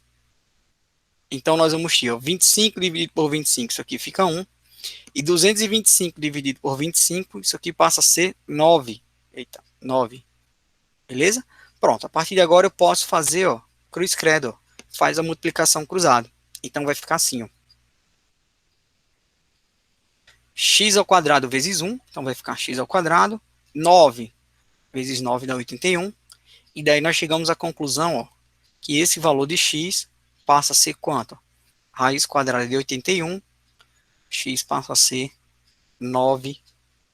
Speaker 1: então nós vamos ter, ó, 25 dividido por 25, isso aqui fica 1. E 225 dividido por 25, isso aqui passa a ser 9. Eita, 9. Beleza? Pronto, a partir de agora eu posso fazer, ó, cruz credo, ó, faz a multiplicação cruzada. Então vai ficar assim, ó. X ao quadrado vezes 1, então vai ficar x ao quadrado, 9 vezes 9 dá 81, e daí nós chegamos à conclusão, ó, que esse valor de x passa a ser quanto? Raiz quadrada de 81, x passa a ser 9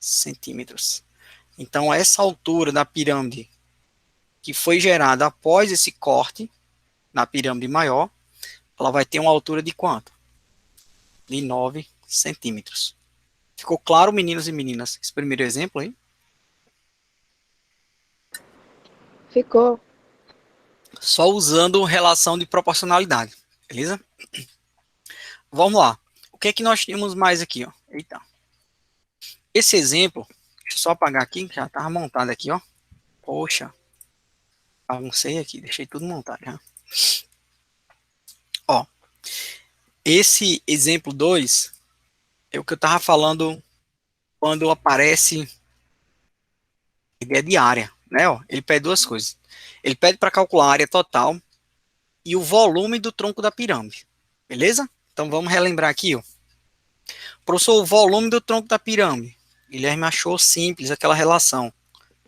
Speaker 1: centímetros. Então, essa altura da pirâmide que foi gerada após esse corte na pirâmide maior, ela vai ter uma altura de quanto? De 9 centímetros. Ficou claro, meninos e meninas, esse primeiro exemplo aí?
Speaker 2: Ficou.
Speaker 1: Só usando relação de proporcionalidade, beleza? Vamos lá. O que é que nós temos mais aqui, ó? Eita. Esse exemplo, deixa eu só apagar aqui, que já estava montado aqui, ó. Poxa, baguncei aqui, deixei tudo montado já. Ó, esse exemplo 2 é o que eu estava falando quando aparece a ideia de área, né? Ó, ele pede duas coisas. Ele pede para calcular a área total e o volume do tronco da pirâmide, beleza? Então vamos relembrar aqui, ó. Professor, o volume do tronco da pirâmide. Guilherme achou simples aquela relação.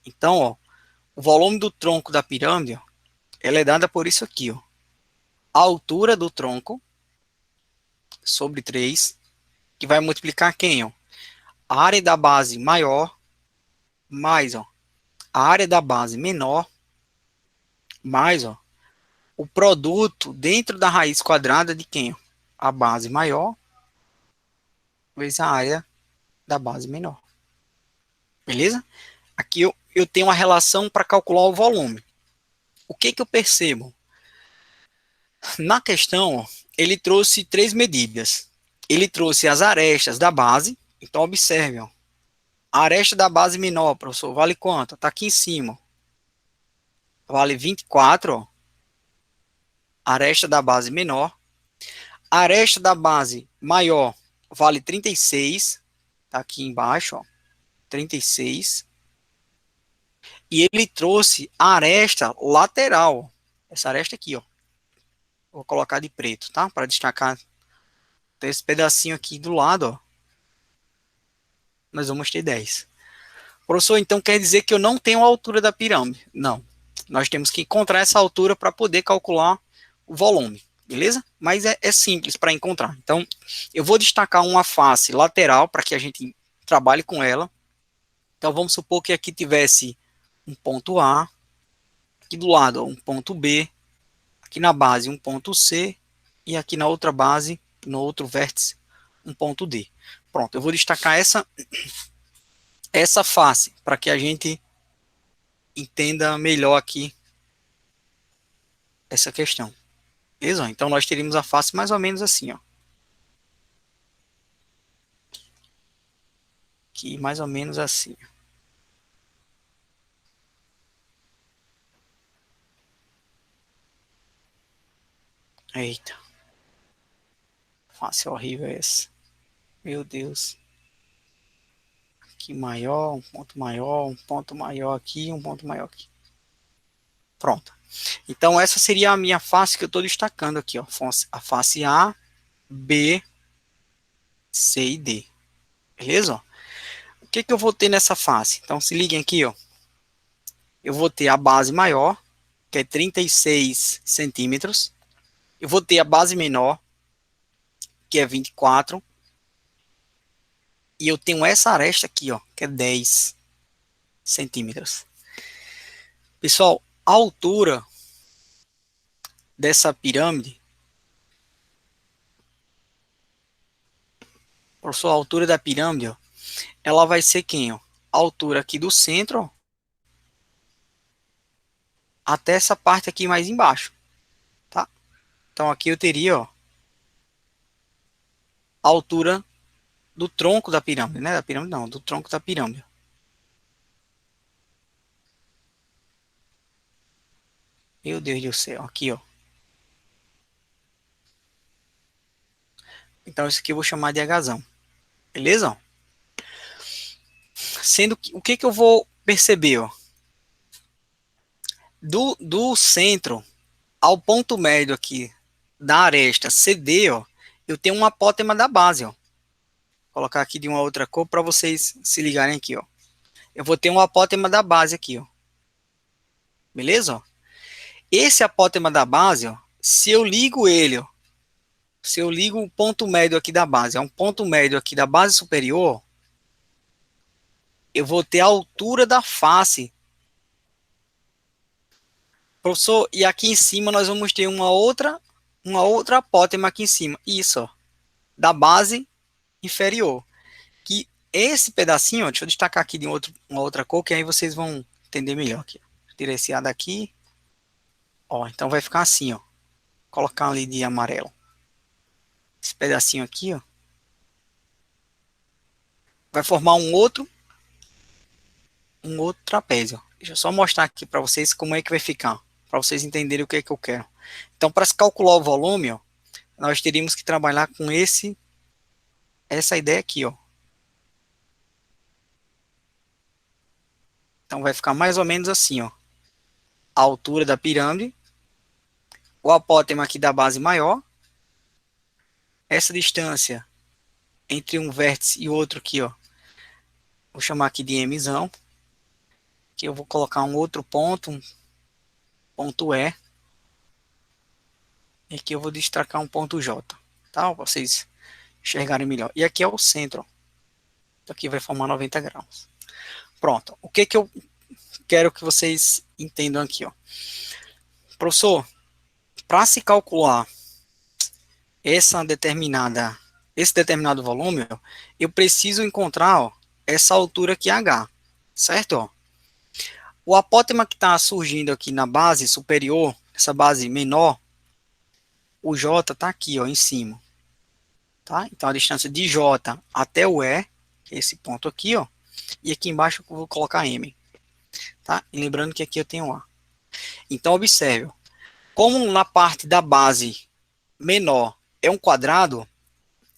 Speaker 1: Então, ó, o volume do tronco da pirâmide, ó, ela é dada por isso aqui, ó. A altura do tronco sobre 3, que vai multiplicar quem, ó? A área da base maior mais, ó, a área da base menor mais, ó, o produto dentro da raiz quadrada de quem, ó? A base maior vezes a área da base menor. Beleza? Aqui eu tenho uma relação para calcular o volume. O que que eu percebo? Na questão, ó, ele trouxe 3 medidas. Ele trouxe as arestas da base. Então, observe, ó. A aresta da base menor, professor, vale quanto? Está aqui em cima. Vale 24, ó. A aresta da base menor. A aresta da base maior vale 36. Está aqui embaixo, ó. 36. E ele trouxe a aresta lateral. Essa aresta aqui, ó. Vou colocar de preto, tá? Para destacar. Tem esse pedacinho aqui do lado, ó. Nós vamos ter 10. Professor, então quer dizer que eu não tenho a altura da pirâmide? Não. Nós temos que encontrar essa altura para poder calcular o volume, beleza? Mas é simples para encontrar. Então, eu vou destacar uma face lateral para que a gente trabalhe com ela. Então, vamos supor que aqui tivesse um ponto A, aqui do lado um ponto B, aqui na base um ponto C, e aqui na outra base, no outro vértice, um ponto D. Pronto, eu vou destacar essa face para que a gente entenda melhor aqui essa questão. Beleza? Então, nós teríamos a face mais ou menos assim, ó. Aqui, mais ou menos assim. Eita. Face horrível essa. Meu Deus. Aqui maior, um ponto maior aqui, um ponto maior aqui. Pronto. Então, essa seria a minha face que eu estou destacando aqui, ó. A face A, B, C e D. Beleza? O que que eu vou ter nessa face? Então, se liguem aqui, ó. Eu vou ter a base maior, que é 36 centímetros. Eu vou ter a base menor, que é 24. E eu tenho essa aresta aqui, ó, que é 10 centímetros. Pessoal, a altura dessa pirâmide, professor, a altura da pirâmide, ó, ela vai ser quem, ó? A altura aqui do centro, ó, até essa parte aqui mais embaixo, tá? Então aqui eu teria, ó, a altura do tronco da pirâmide, né? Da pirâmide não, do tronco da pirâmide. Meu Deus do céu, aqui, ó. Então isso aqui eu vou chamar de Hzão. Beleza? Sendo que, o que que eu vou perceber, ó? Do centro ao ponto médio aqui da aresta CD, ó, eu tenho uma apótema da base, ó. Vou colocar aqui de uma outra cor para vocês se ligarem aqui, ó. Eu vou ter um apótema da base aqui, ó. Beleza? Ó? Esse apótema da base, ó, se eu ligo ele, ó, se eu ligo o ponto médio aqui da base, é um ponto médio aqui da base superior, eu vou ter a altura da face. Professor, e aqui em cima nós vamos ter uma outra apótema aqui em cima. Isso, ó, da base inferior. Que esse pedacinho, ó, deixa eu destacar aqui de uma outra cor, que aí vocês vão entender melhor aqui. Tirar esse A daqui. Ó, então vai ficar assim, ó. Colocar ali de amarelo. Esse pedacinho aqui, ó, vai formar um outro trapézio. Deixa eu só mostrar aqui para vocês como é que vai ficar, para vocês entenderem o que é que eu quero. Então, para se calcular o volume, ó, nós teríamos que trabalhar com essa ideia aqui, ó. Então, vai ficar mais ou menos assim, ó. A altura da pirâmide, o apótema aqui da base maior, essa distância entre um vértice e outro aqui, ó. Vou chamar aqui de Mzão, que eu vou colocar um outro ponto, um ponto E. E aqui eu vou destacar um ponto J, tá? Para vocês enxergarem melhor. E aqui é o centro, ó. Então aqui vai formar 90 graus. Pronto. O que que eu quero que vocês entendam aqui, ó. Professor, para se calcular esse determinado volume, ó, eu preciso encontrar, ó, essa altura aqui H, certo? Ó? O apótema que está surgindo aqui na base superior, essa base menor, o J está aqui, ó, em cima. Tá? Então, a distância de J até o E, que é esse ponto aqui, ó, e aqui embaixo eu vou colocar M. Tá? E lembrando que aqui eu tenho A. Então, observe, como na parte da base menor é um quadrado,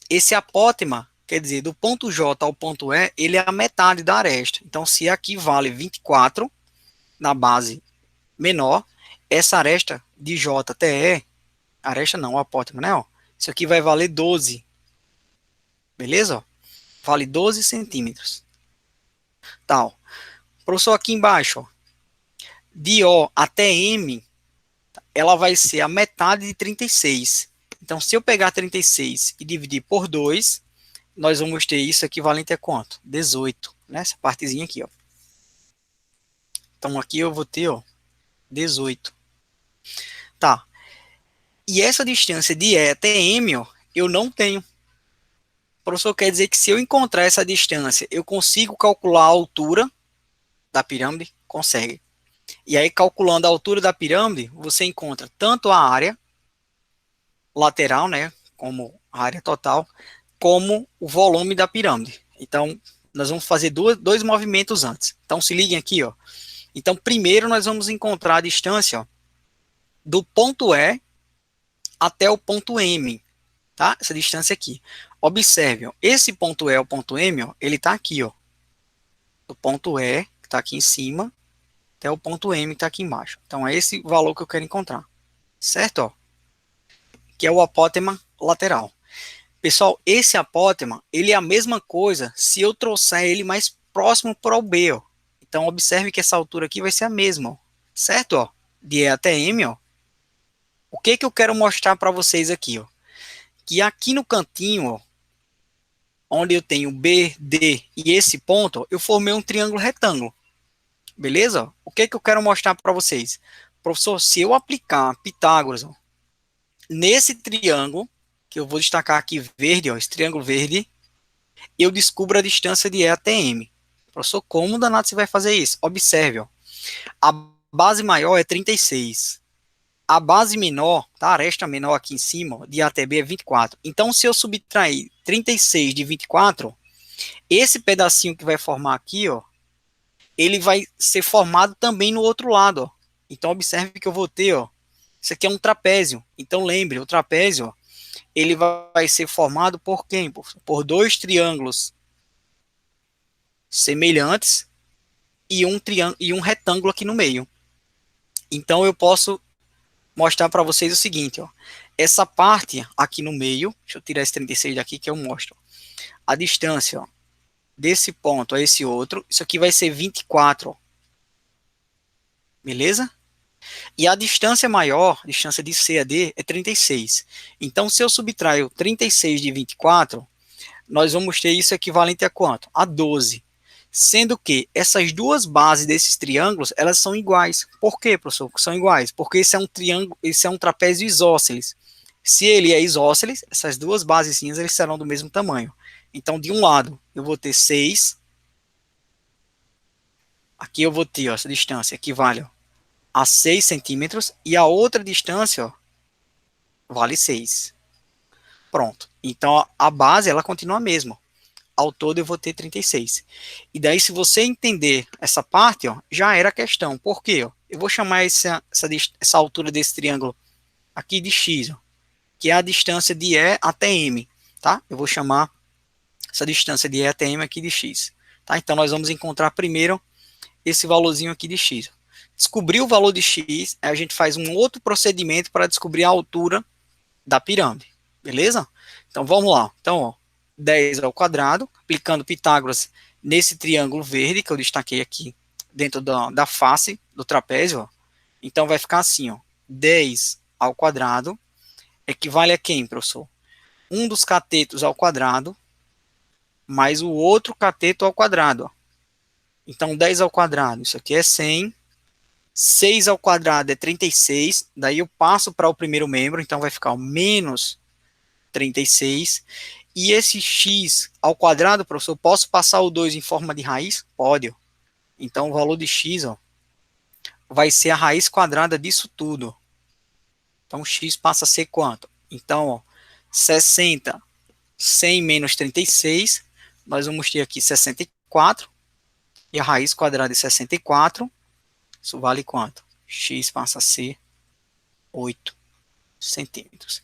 Speaker 1: esse apótema, quer dizer, do ponto J ao ponto E, ele é a metade da aresta. Então, se aqui vale 24 na base menor, essa aresta de J até E, aresta não, o apótema, né? Ó, isso aqui vai valer 12. Beleza? Ó, vale 12 centímetros. Tal. Professor, aqui embaixo, ó, de O até M, ela vai ser a metade de 36. Então, se eu pegar 36 e dividir por 2, nós vamos ter isso equivalente a quanto? 18, né? Essa partezinha aqui, ó. Então, aqui eu vou ter, ó, 18. Tá. E essa distância de E até M, ó, eu não tenho. O professor quer dizer que se eu encontrar essa distância, eu consigo calcular a altura da pirâmide? Consegue. E aí, calculando a altura da pirâmide, você encontra tanto a área lateral, né, como a área total, como o volume da pirâmide. Então, nós vamos fazer dois movimentos antes. Então, se liguem aqui, ó. Então, primeiro nós vamos encontrar a distância, ó, do ponto E até o ponto M, tá? Essa distância aqui. Observe, ó, esse ponto E ao ponto M, ó, ele está aqui, ó. Do ponto E, que está aqui em cima, até o ponto M, que está aqui embaixo. Então, é esse valor que eu quero encontrar. Certo? Ó? Que é o apótema lateral. Pessoal, esse apótema, ele é a mesma coisa se eu trouxer ele mais próximo para o B, ó. Então, observe que essa altura aqui vai ser a mesma, ó. Certo? Ó? De E até M, ó. O que que eu quero mostrar para vocês aqui, ó? Que aqui no cantinho, ó, onde eu tenho B, D e esse ponto, ó, eu formei um triângulo retângulo. Beleza? O que que eu quero mostrar para vocês? Professor, se eu aplicar Pitágoras, ó, nesse triângulo, que eu vou destacar aqui verde, ó, esse triângulo verde, eu descubro a distância de E até M. Professor, como danado você vai fazer isso? Observe, ó, a base maior é 36. A base menor, tá, a aresta menor aqui em cima, ó, de A até B é 24. Então, se eu subtrair 36 de 24, esse pedacinho que vai formar aqui, ó, ele vai ser formado também no outro lado, ó. Então, observe que eu vou ter, ó, isso aqui é um trapézio. Então, lembre, o trapézio, ó, ele vai ser formado por quem? Por dois triângulos semelhantes e um retângulo aqui no meio. Então, eu posso mostrar para vocês o seguinte, ó. Essa parte aqui no meio, deixa eu tirar esse 36 daqui que eu mostro. A distância, ó, desse ponto a esse outro, isso aqui vai ser 24, ó. Beleza? E a distância maior, a distância de C a D, é 36. Então, se eu subtrair o 36 de 24, nós vamos ter isso equivalente a quanto? A 12. Sendo que essas duas bases desses triângulos, elas são iguais. Por quê, professor? São iguais? Porque esse é um triângulo, esse é um trapézio isósceles. Se ele é isósceles, essas duas basezinhas eles serão do mesmo tamanho. Então, de um lado, eu vou ter 6. Aqui eu vou ter, ó, essa distância equivale, ó, a 6 centímetros. E a outra distância, ó, vale 6. Pronto. Então, a base, ela continua a mesma. Ao todo, eu vou ter 36. E daí, se você entender essa parte, ó, já era a questão. Por quê? Ó? Eu vou chamar essa altura desse triângulo aqui de x, ó, que é a distância de E até M, tá? Eu vou chamar essa distância de E até M aqui de x, tá? Então, nós vamos encontrar primeiro esse valorzinho aqui de x. Descobrir o valor de x, a gente faz um outro procedimento para descobrir a altura da pirâmide, beleza? Então, vamos lá. Então, ó, 10 ao quadrado, aplicando Pitágoras nesse triângulo verde que eu destaquei aqui, dentro da face do trapézio, ó. Então, vai ficar assim, ó, 10 ao quadrado equivale a quem, professor? Um dos catetos ao quadrado, mais o outro cateto ao quadrado, ó. Então, 10 ao quadrado, isso aqui é 100. 6 ao quadrado é 36. Daí eu passo para o primeiro membro, então vai ficar o menos 36. E esse x ao quadrado, professor, posso passar o 2 em forma de raiz? Pode. Então, o valor de x, ó, vai ser a raiz quadrada disso tudo. Então, x passa a ser quanto? Então, ó, 60, 100 menos 36, nós vamos ter aqui 64. E a raiz quadrada de 64, isso vale quanto? X passa a ser 8 centímetros.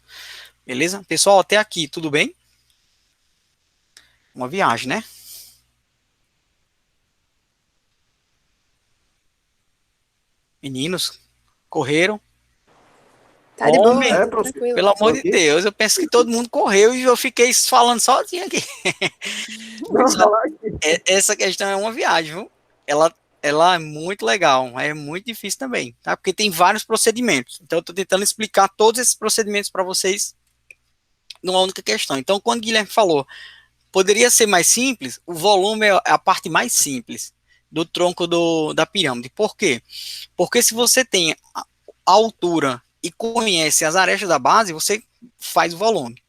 Speaker 1: Beleza? Pessoal, até aqui, tudo bem? Uma viagem, né? Meninos, correram?
Speaker 2: Tá de boa,
Speaker 1: Homem,
Speaker 3: É,
Speaker 2: tá
Speaker 3: professor.
Speaker 2: tranquilo.
Speaker 1: pelo amor de
Speaker 3: Aqui?
Speaker 1: Deus, eu penso que todo mundo correu e eu fiquei falando sozinho aqui.
Speaker 3: Não,
Speaker 1: Pessoal,
Speaker 3: falar aqui.
Speaker 1: essa questão é uma viagem, viu? Ela é muito legal, é muito difícil também, tá? Porque tem vários procedimentos. Então, eu estou tentando explicar todos esses procedimentos para vocês numa única questão. Então, quando o Guilherme falou, poderia ser mais simples, o volume é a parte mais simples do tronco da pirâmide. Por quê? Porque se você tem a altura e conhece as arestas da base, você faz o volume.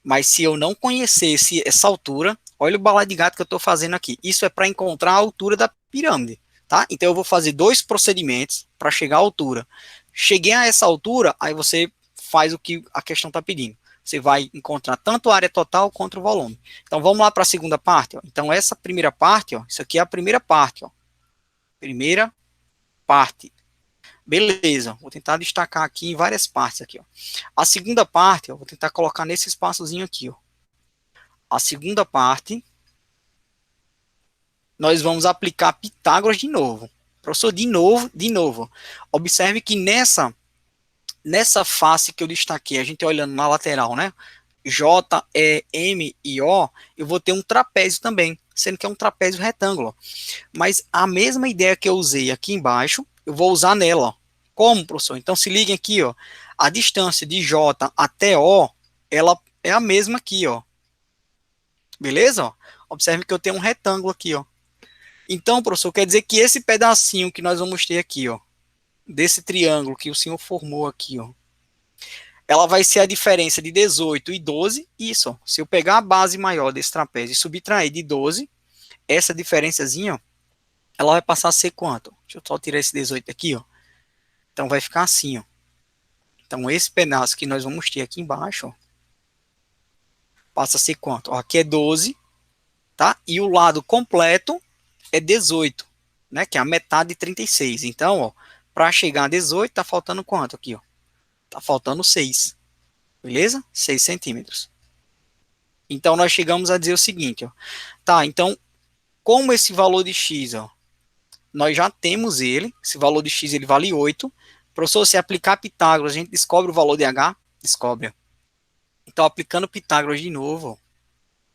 Speaker 1: Mas se eu não conhecesse essa altura, olha o bala de gato que eu estou fazendo aqui. Isso é para encontrar a altura da pirâmide, tá? Então eu vou fazer 2 procedimentos para chegar à altura. Cheguei a essa altura, aí você faz o que a questão está pedindo. Você vai encontrar tanto a área total quanto o volume. Então vamos lá para a segunda parte, ó. Então essa primeira parte, ó, isso aqui é a primeira parte, ó. Primeira parte. Beleza, vou tentar destacar aqui em várias partes aqui, ó. A segunda parte, ó, vou tentar colocar nesse espaçozinho aqui, ó. A segunda parte, nós vamos aplicar Pitágoras de novo. Professor, de novo. Observe que nessa face que eu destaquei, a gente olhando na lateral, né? J, E, M e O, eu vou ter um trapézio também, sendo que é um trapézio retângulo. Mas a mesma ideia que eu usei aqui embaixo, eu vou usar nela, ó. Como, professor? Então se liguem aqui, ó. A distância de J até O, ela é a mesma aqui, ó. Beleza? Ó? Observe que eu tenho um retângulo aqui, ó. Então, professor, quer dizer que esse pedacinho que nós vamos ter aqui, ó, desse triângulo que o senhor formou aqui, ó, ela vai ser a diferença de 18 e 12, isso, ó. Se eu pegar a base maior desse trapézio e subtrair de 12, essa diferençazinha, ó, ela vai passar a ser quanto? Deixa eu só tirar esse 18 aqui, ó. Então vai ficar assim, ó. Então esse pedaço que nós vamos ter aqui embaixo, ó, passa a ser quanto? Ó, aqui é 12, tá? E o lado completo é 18, né? Que é a metade de 36. Então, ó, para chegar a 18, tá faltando quanto aqui, ó? Tá faltando 6, beleza? 6 centímetros. Então, nós chegamos a dizer o seguinte, ó. Tá, então, como esse valor de x, ó, nós já temos ele, esse valor de x ele vale 8. Professor, se aplicar Pitágoras, a gente descobre o valor de h? Descobre. Então, aplicando Pitágoras de novo, ó,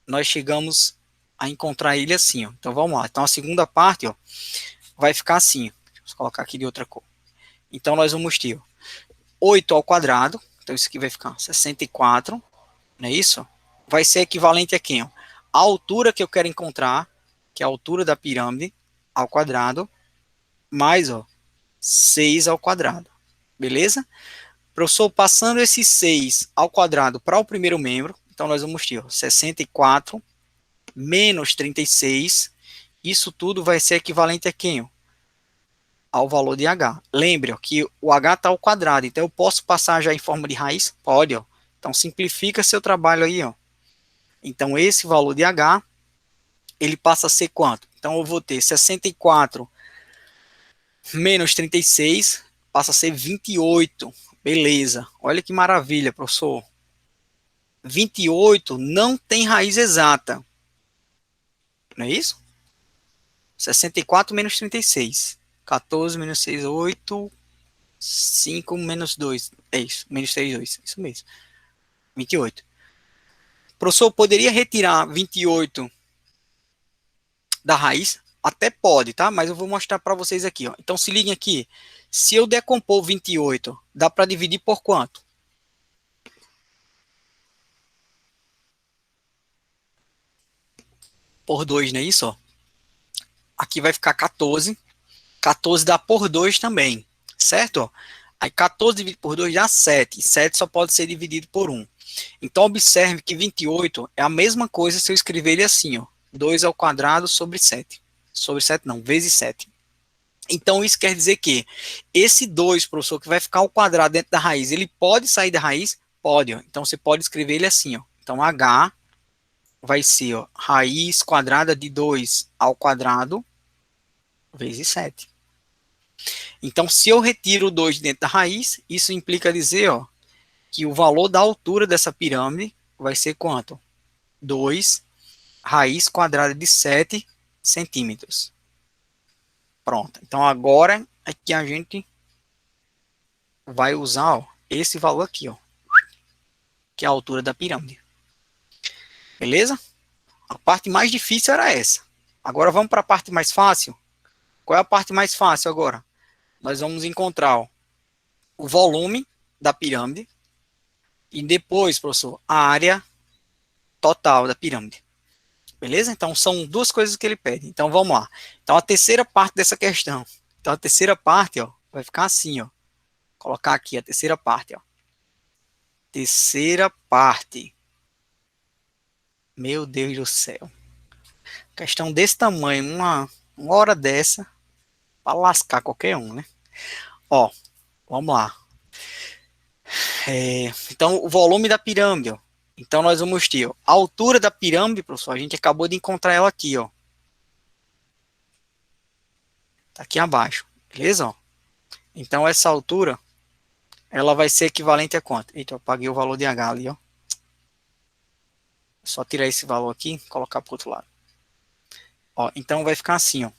Speaker 1: nós chegamos a encontrar ele assim, ó. Então, vamos lá. Então, a segunda parte, ó, vai ficar assim. Deixa eu colocar aqui de outra cor. Então, nós vamos ter, ó, 8 ao quadrado. Então, isso aqui vai ficar 64. Não é isso? Vai ser equivalente a quem? Ó? A altura que eu quero encontrar, que é a altura da pirâmide ao quadrado, mais, ó, 6 ao quadrado. Beleza? Professor, passando esse 6 ao quadrado para o primeiro membro, então nós vamos ter, ó, 64 menos 36, isso tudo vai ser equivalente a quem? Ó? Ao valor de H. Lembre, ó, que o H está ao quadrado, então eu posso passar já em forma de raiz? Pode, ó. Então simplifica seu trabalho aí, ó. Então esse valor de H, ele passa a ser quanto? Então eu vou ter 64 menos 36, passa a ser 28. Beleza. Olha que maravilha, professor. 28 não tem raiz exata. Não é isso? 64 menos 36. 14 menos 6, 8. 5 menos 2. É isso. Menos 3, 2. Isso mesmo. 28. Professor, poderia retirar 28 da raiz? Até pode, tá? Mas eu vou mostrar para vocês aqui, ó. Então se liguem aqui. Se eu decompor 28, dá para dividir por quanto? Por 2, não é isso? Ó? Aqui vai ficar 14. 14 dá por 2 também, certo? Aí 14 dividido por 2 dá 7. 7 só pode ser dividido por 1. Então observe que 28 é a mesma coisa se eu escrever ele assim, ó. 2 ao quadrado sobre 7. Sobre 7 não, vezes 7. Então isso quer dizer que esse 2, professor, que vai ficar ao quadrado dentro da raiz, ele pode sair da raiz? Pode, ó. Então você pode escrever ele assim, ó. Então H vai ser, ó, raiz quadrada de 2 ao quadrado vezes 7. Então, se eu retiro o 2 dentro da raiz, isso implica dizer, ó, que o valor da altura dessa pirâmide vai ser quanto? 2 raiz quadrada de 7 centímetros. Pronto. Então, agora é que a gente vai usar, ó, esse valor aqui, ó, que é a altura da pirâmide. Beleza? A parte mais difícil era essa. Agora vamos para a parte mais fácil. Qual é a parte mais fácil agora? Nós vamos encontrar, ó, o volume da pirâmide e depois, professor, a área total da pirâmide. Beleza? Então, são duas coisas que ele pede. Então, vamos lá. Então, a terceira parte dessa questão. Então, a terceira parte, ó, vai ficar assim, ó. Vou colocar aqui a terceira parte, ó. Terceira parte. Meu Deus do céu. Questão desse tamanho, uma hora dessa, para lascar qualquer um, né? Ó, vamos lá. Então, o volume da pirâmide, ó. Então, nós vamos ter, ó, a altura da pirâmide, professor, a gente acabou de encontrar ela aqui, ó. Tá aqui abaixo, beleza? Ó. Então, essa altura, ela vai ser equivalente a quanto? Eita, eu apaguei o valor de H ali, ó. Só tirar esse valor aqui e colocar para o outro lado. Ó, então, vai ficar assim, ó. Vou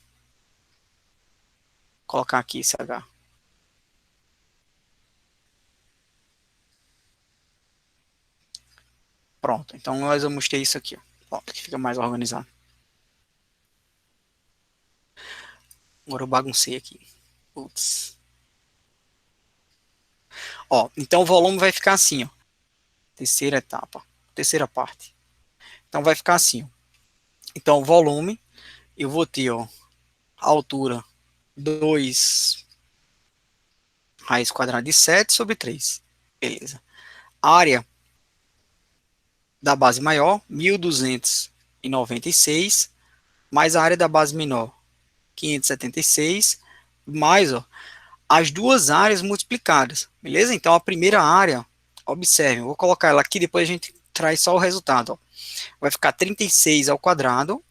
Speaker 1: colocar aqui esse H. Pronto, então nós vamos ter isso aqui, ó. Pronto, que fica mais organizado. Agora eu baguncei aqui. Putz. Ó, então o volume vai ficar assim, ó. Terceira etapa, terceira parte. Então vai ficar assim, ó. Então o volume, eu vou ter, ó, a altura 2 raiz quadrada de 7 sobre 3. Beleza. A área da base maior, 1.296, mais a área da base menor, 576, mais, ó, as duas áreas multiplicadas, beleza? Então, a primeira área, observe, eu vou colocar ela aqui, depois a gente traz só o resultado, ó. Vai ficar 36 ao quadrado,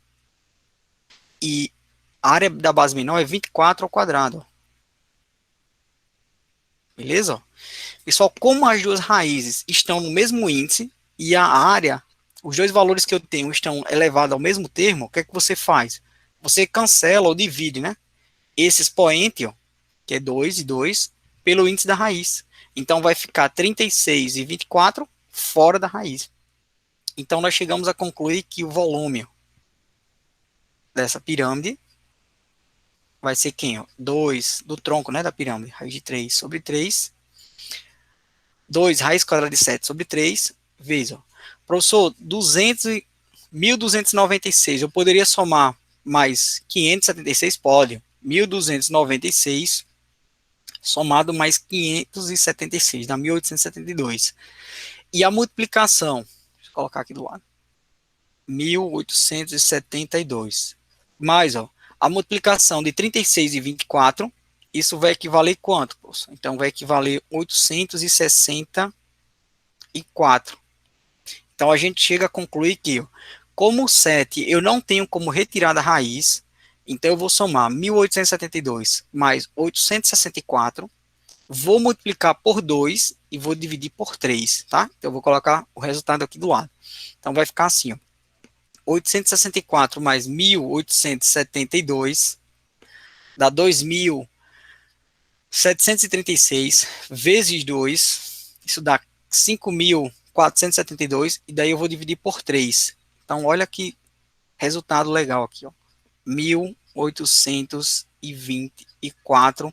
Speaker 1: e a área da base menor é 24 ao quadrado, ó. Beleza? Ó? Pessoal, como as duas raízes estão no mesmo índice, e a área, os dois valores que eu tenho estão elevados ao mesmo termo, o que é que você faz? Você cancela ou divide, né? Esse expoente, ó, que é 2 e 2, pelo índice da raiz. Então, vai ficar 36 e 24 fora da raiz. Então, nós chegamos a concluir que o volume dessa pirâmide vai ser quem? Ó? 2 do tronco, né, da pirâmide, raiz de 3 sobre 3. 2 raiz quadrada de 7 sobre 3, vezes, ó. Professor, 1.296, eu poderia somar mais 576 pode. 1.296 somado mais 576, dá 1.872. E a multiplicação, deixa eu colocar aqui do lado, 1.872. Mais, ó, a multiplicação de 36 e 24, isso vai equivaler quanto, professor? Então, vai equivaler 864. Então, a gente chega a concluir que, ó, como o 7 eu não tenho como retirar da raiz, então eu vou somar 1.872 mais 864, vou multiplicar por 2 e vou dividir por 3, tá? Então, eu vou colocar o resultado aqui do lado. Então, vai ficar assim, ó. 864 mais 1.872 dá 2.736 vezes 2, isso dá 5.472, e daí eu vou dividir por 3. Então, olha que resultado legal aqui, ó. 1.824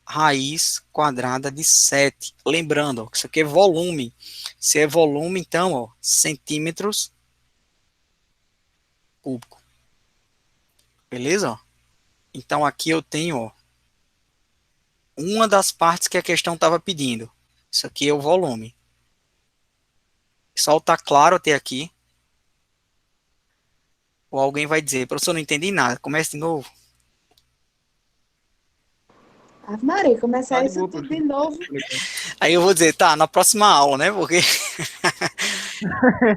Speaker 1: raiz quadrada de 7. Lembrando, ó, que isso aqui é volume. Se é volume, então, ó, centímetros cúbico. Beleza? Ó? Então, aqui eu tenho, ó, uma das partes que a questão estava pedindo. Isso aqui é o volume. Só tá claro até aqui. Ou alguém vai dizer, professor, não entendi nada. Comece de novo.
Speaker 2: Ave Maria, começar
Speaker 3: Tá de
Speaker 2: isso
Speaker 3: boa,
Speaker 2: tudo
Speaker 3: professor.
Speaker 2: de novo.
Speaker 1: Aí eu vou dizer, tá, na próxima aula, né? Porque,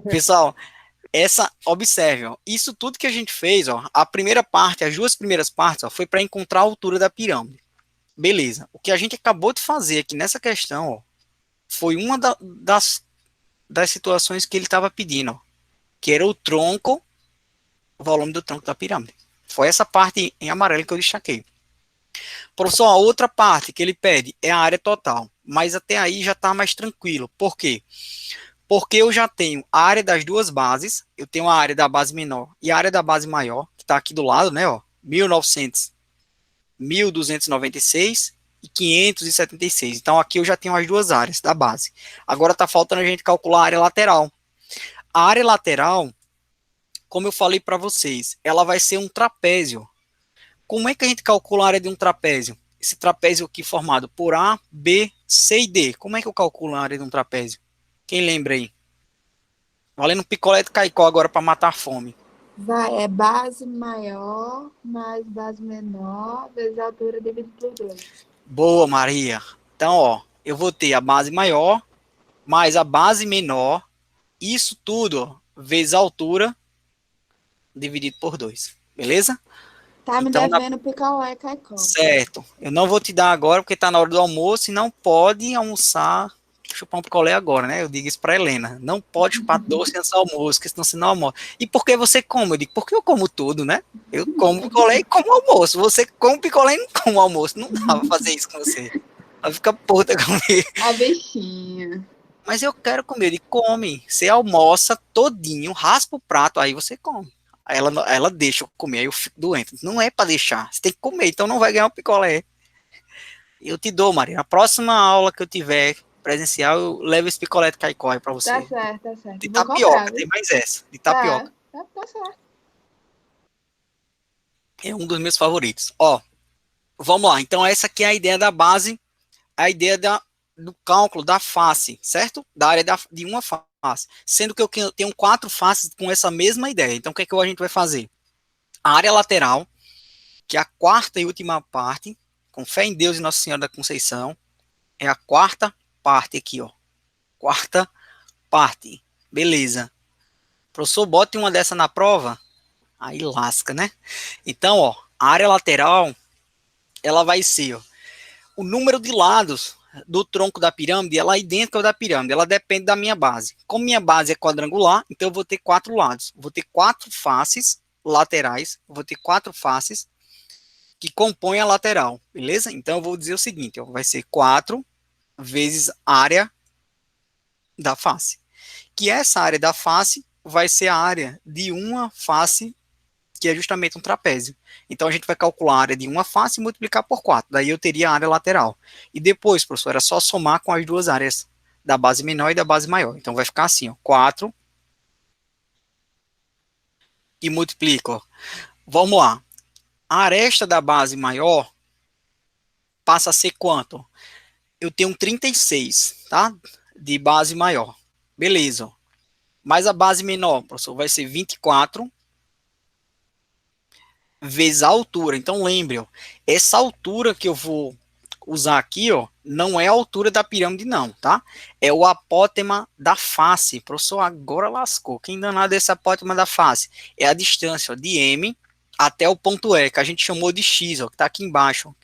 Speaker 1: pessoal, observe, ó, isso tudo que a gente fez, ó, a primeira parte, as duas primeiras partes, ó, foi para encontrar a altura da pirâmide. Beleza. O que a gente acabou de fazer aqui nessa questão, ó, foi uma das situações que ele estava pedindo, ó, que era o tronco, o volume do tronco da pirâmide. Foi essa parte em amarelo que eu destaquei. Professor, a outra parte que ele pede é a área total, mas até aí já está mais tranquilo. Por quê? Porque eu já tenho a área das duas bases, eu tenho a área da base menor e a área da base maior, que está aqui do lado, né, ó, 1.900, 1.296 e 576. Então, aqui eu já tenho as duas áreas da base. Agora está faltando a gente calcular a área lateral. A área lateral, como eu falei para vocês, ela vai ser um trapézio. Como é que a gente calcula a área de um trapézio? Esse trapézio aqui formado por A, B, C e D. Como é que eu calculo a área de um trapézio? Quem lembra aí? Valendo picolé de caicó agora para matar a fome.
Speaker 2: Vai, é base maior mais base menor vezes a altura dividido por 2.
Speaker 1: Boa, Maria. Então, ó, eu vou ter a base maior mais a base menor, isso tudo, ó, vezes a altura dividido por 2. Beleza?
Speaker 2: Tá me
Speaker 1: Então,
Speaker 2: devendo picolé caicó.
Speaker 1: certo. Eu não vou te dar agora porque está na hora do almoço e não pode almoçar, chupar um picolé agora, né? Eu digo isso para Helena. Não pode chupar doce antes do almoço, porque senão você não almoça. E por que você come? Eu digo, porque eu como tudo, né? Eu como picolé e como almoço. Você come picolé e não come almoço. Não dá pra fazer isso com você. Ela fica puta comigo.
Speaker 2: A bichinha.
Speaker 1: Mas eu quero comer. Ele come. Você almoça todinho, raspa o prato, aí você come. Aí ela deixa eu comer, aí eu fico doente. Não é para deixar. Você tem que comer, então não vai ganhar um picolé. Eu te dou, Maria. Na próxima aula que eu tiver presencial, eu levo esse picolé de caicó aí pra
Speaker 2: Tá
Speaker 1: você.
Speaker 2: certo, tá certo.
Speaker 1: De
Speaker 2: Vou comprar,
Speaker 1: tapioca, tem
Speaker 2: viu?
Speaker 1: mais essa. De
Speaker 2: Tá,
Speaker 1: tapioca.
Speaker 2: tá certo.
Speaker 1: É um dos meus favoritos. Ó, vamos lá. Então, essa aqui é a ideia da base, a ideia do cálculo da face, certo? Da área de uma face. Sendo que eu tenho 4 faces com essa mesma ideia. Então, o que é que a gente vai fazer? A área lateral, que é a quarta e última parte, com fé em Deus e Nossa Senhora da Conceição, é a quarta parte aqui, ó. Quarta parte. Beleza. Professor, bote uma dessa na prova. Aí lasca, né? Então, ó, a área lateral, ela vai ser, ó, o número de lados do tronco da pirâmide, ela é idêntica ao da pirâmide, ela depende da minha base. Como minha base é quadrangular, então eu vou ter 4 lados. Vou ter 4 faces laterais, vou ter 4 faces que compõem a lateral, beleza? Então eu vou dizer o seguinte, ó, vai ser 4 vezes área da face. Que essa área da face vai ser a área de uma face, que é justamente um trapézio. Então a gente vai calcular a área de uma face e multiplicar por 4. Daí eu teria a área lateral. E depois, professor, era só somar com as duas áreas da base menor e da base maior. Então vai ficar assim, ó, 4 e multiplico, ó, vamos lá. A aresta da base maior passa a ser quanto? Eu tenho 36, tá? De base maior. Beleza. Mas a base menor, professor, vai ser 24 vezes a altura. Então, lembre, ó, essa altura que eu vou usar aqui, ó, não é a altura da pirâmide, não, tá? É o apótema da face. Professor, agora lascou. Quem danado é esse apótema da face? É a distância, ó, de M até o ponto E, que a gente chamou de X, ó, que tá aqui embaixo.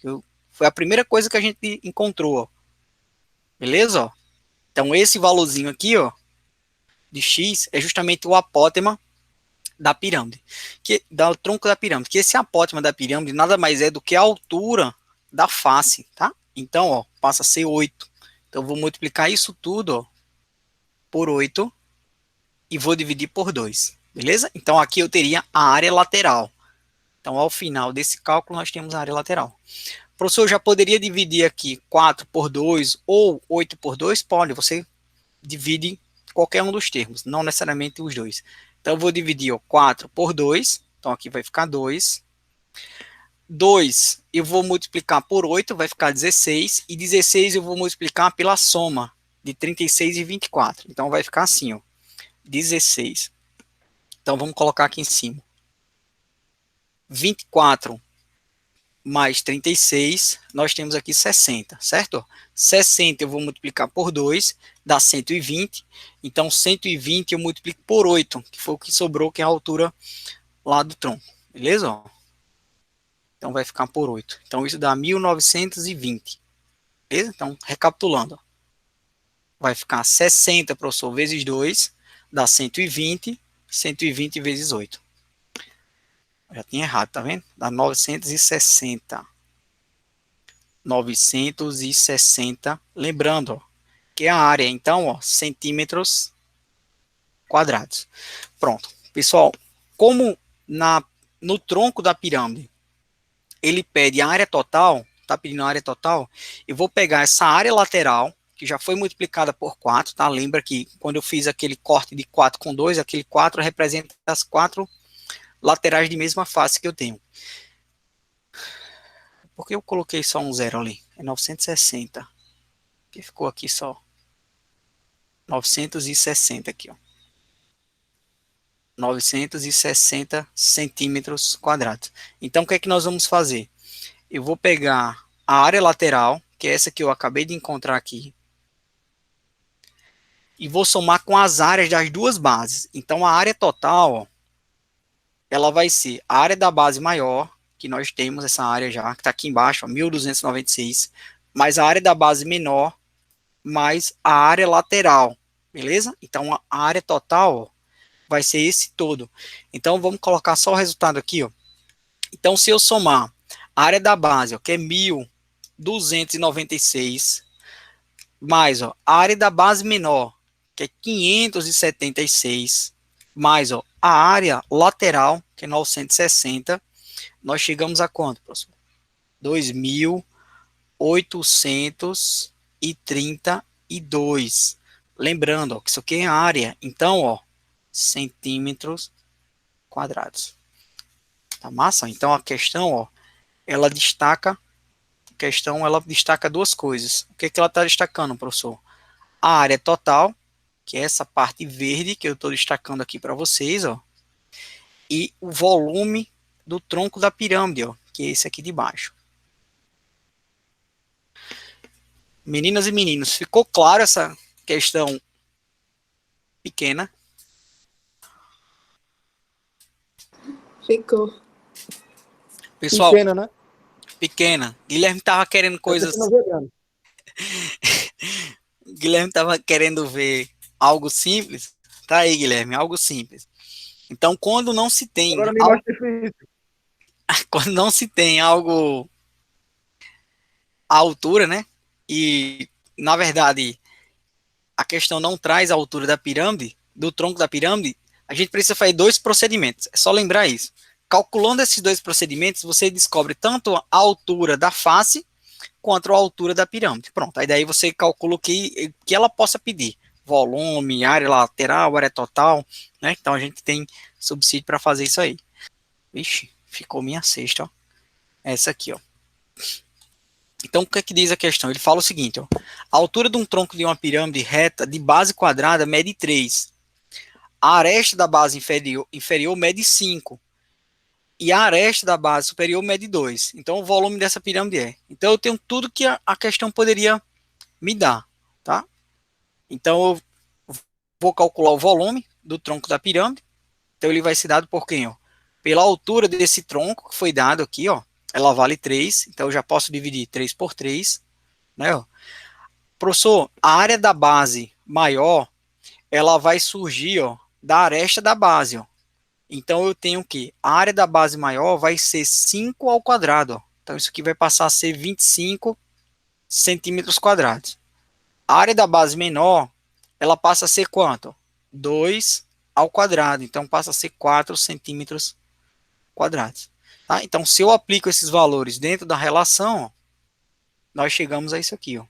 Speaker 1: Foi a primeira coisa que a gente encontrou, ó. Beleza? Ó? Então, esse valorzinho aqui, ó, de X, é justamente o apótema da pirâmide, que dá o tronco da pirâmide, que esse apótema da pirâmide nada mais é do que a altura da face, tá? Então, ó, passa a ser 8. Então, eu vou multiplicar isso tudo, ó, por 8 e vou dividir por 2, beleza? Então, aqui eu teria a área lateral. Então, ao final desse cálculo, nós temos a área lateral. Professor, eu já poderia dividir aqui 4 por 2 ou 8 por 2? Pode, você divide qualquer um dos termos, não necessariamente os dois. Então, eu vou dividir ó, 4 por 2, então aqui vai ficar 2. 2 eu vou multiplicar por 8, vai ficar 16, e 16 eu vou multiplicar pela soma de 36 e 24. Então, vai ficar assim, ó, 16. Então, vamos colocar aqui em cima. 24 mais 36, nós temos aqui 60, certo? 60 eu vou multiplicar por 2, dá 120. Então, 120 eu multiplico por 8, que foi o que sobrou, que é a altura lá do tronco. Beleza? Então, vai ficar por 8. Então, isso dá 1920. Beleza? Então, recapitulando. Vai ficar 60, professor, vezes 2, dá 120. 120 vezes 8. Já tinha errado, tá vendo? Dá 960. 960, lembrando, ó, que é a área, então, ó, centímetros quadrados. Pronto. Pessoal, como no tronco da pirâmide, ele pede a área total, tá pedindo a área total, eu vou pegar essa área lateral, que já foi multiplicada por 4, tá? Lembra que quando eu fiz aquele corte de 4 com 2, aquele 4 representa as 4 laterais de mesma face que eu tenho. Por que eu coloquei só um zero ali? É 960. Que ficou aqui só 960 aqui, ó. 960 centímetros quadrados. Então, o que é que nós vamos fazer? Eu vou pegar a área lateral, que é essa que eu acabei de encontrar aqui, e vou somar com as áreas das duas bases. Então, a área total, ó, ela vai ser a área da base maior, que nós temos essa área já, que está aqui embaixo, ó, 1296, mais a área da base menor, mais a área lateral, beleza? Então, a área total, ó, vai ser esse todo. Então, vamos colocar só o resultado aqui, ó. Então, se eu somar a área da base, ó, que é 1296, mais ó, a área da base menor, que é 576, mais ó, a área lateral, que é 960, nós chegamos a quanto, professor? 2.832. Lembrando ó, que isso aqui é área, então, ó, centímetros quadrados. Tá massa? Então a questão, ó, ela destaca duas coisas. O que que ela está destacando, professor? A área total, que é essa parte verde que eu estou destacando aqui para vocês, ó, e o volume do tronco da pirâmide, ó, que é esse aqui de baixo. Meninas e meninos, ficou claro essa questão pequena?
Speaker 2: Ficou.
Speaker 1: Pessoal,
Speaker 3: Pequena, né?
Speaker 1: pequena. Guilherme estava querendo
Speaker 3: Eu
Speaker 1: coisas.
Speaker 3: não vegano.
Speaker 1: Guilherme estava querendo ver algo simples. Tá aí, Guilherme, algo simples. Então, quando não se tem
Speaker 3: Agora me
Speaker 1: algo,
Speaker 3: mostra difícil.
Speaker 1: quando não se tem algo à altura, né? E na verdade a questão não traz a altura da pirâmide, do tronco da pirâmide, a gente precisa fazer dois procedimentos. É só lembrar isso. Calculando esses dois procedimentos, você descobre tanto a altura da face quanto a altura da pirâmide. Pronto, aí daí você calcula o que ela possa pedir. Volume, área lateral, área total, né? Então a gente tem subsídio para fazer isso aí. Vixe, ficou minha sexta, ó. Essa aqui, ó. Então, o que é que diz a questão? Ele fala o seguinte, ó. A altura de um tronco de uma pirâmide reta de base quadrada mede 3. A aresta da base inferior mede 5. E a aresta da base superior mede 2. Então, o volume dessa pirâmide é. Então, eu tenho tudo que a questão poderia me dar, tá? Então, eu vou calcular o volume do tronco da pirâmide. Então, ele vai ser dado por quem, ó? Pela altura desse tronco que foi dado aqui, ó. Ela vale 3. Então, eu já posso dividir 3 por 3, né, ó. Professor, a área da base maior, ela vai surgir, ó, da aresta da base, ó. Então, eu tenho que a área da base maior vai ser 5 ao quadrado, ó. Então, isso aqui vai passar a ser 25 centímetros quadrados. A área da base menor, ela passa a ser quanto? 2 ao quadrado. Então, passa a ser 4 centímetros quadrados. Tá? Então, se eu aplico esses valores dentro da relação, ó, nós chegamos a isso aqui, ó.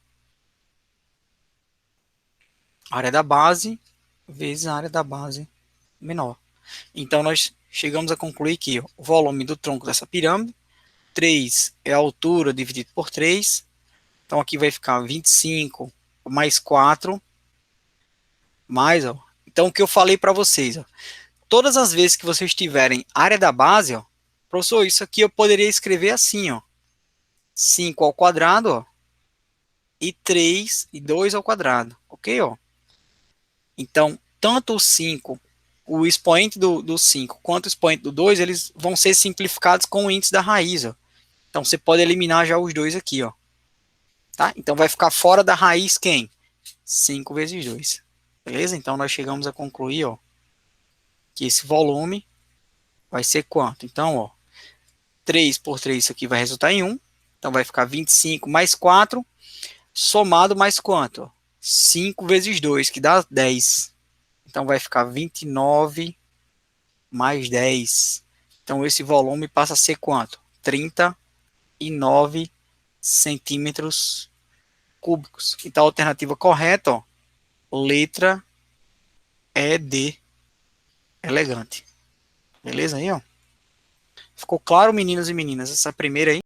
Speaker 1: A área da base vezes a área da base menor. Então, nós chegamos a concluir que ó, o volume do tronco dessa pirâmide, 3 é a altura dividido por 3. Então, aqui vai ficar 25 mais 4. Mais, ó. Então, o que eu falei para vocês, ó, todas as vezes que vocês tiverem área da base, ó, professor, isso aqui eu poderia escrever assim, ó, 5 ao quadrado, ó, e 3 e 2 ao quadrado, ok, ó? Então, tanto o 5, o expoente do 5, quanto o expoente do 2, eles vão ser simplificados com o índice da raiz, ó. Então, você pode eliminar já os dois aqui, ó. Tá? Então, vai ficar fora da raiz quem? 5 vezes 2. Beleza? Então, nós chegamos a concluir, ó, que esse volume vai ser quanto? Então, ó, 3 por 3, isso aqui vai resultar em 1. Então, vai ficar 25 mais 4, somado mais quanto? 5 vezes 2, que dá 10. Então, vai ficar 29 mais 10. Então, esse volume passa a ser quanto? 39 centímetros cúbicos. Então, a alternativa correta, ó, letra E de elegante. Beleza aí, ó? Ficou claro, meninos e meninas, essa primeira aí?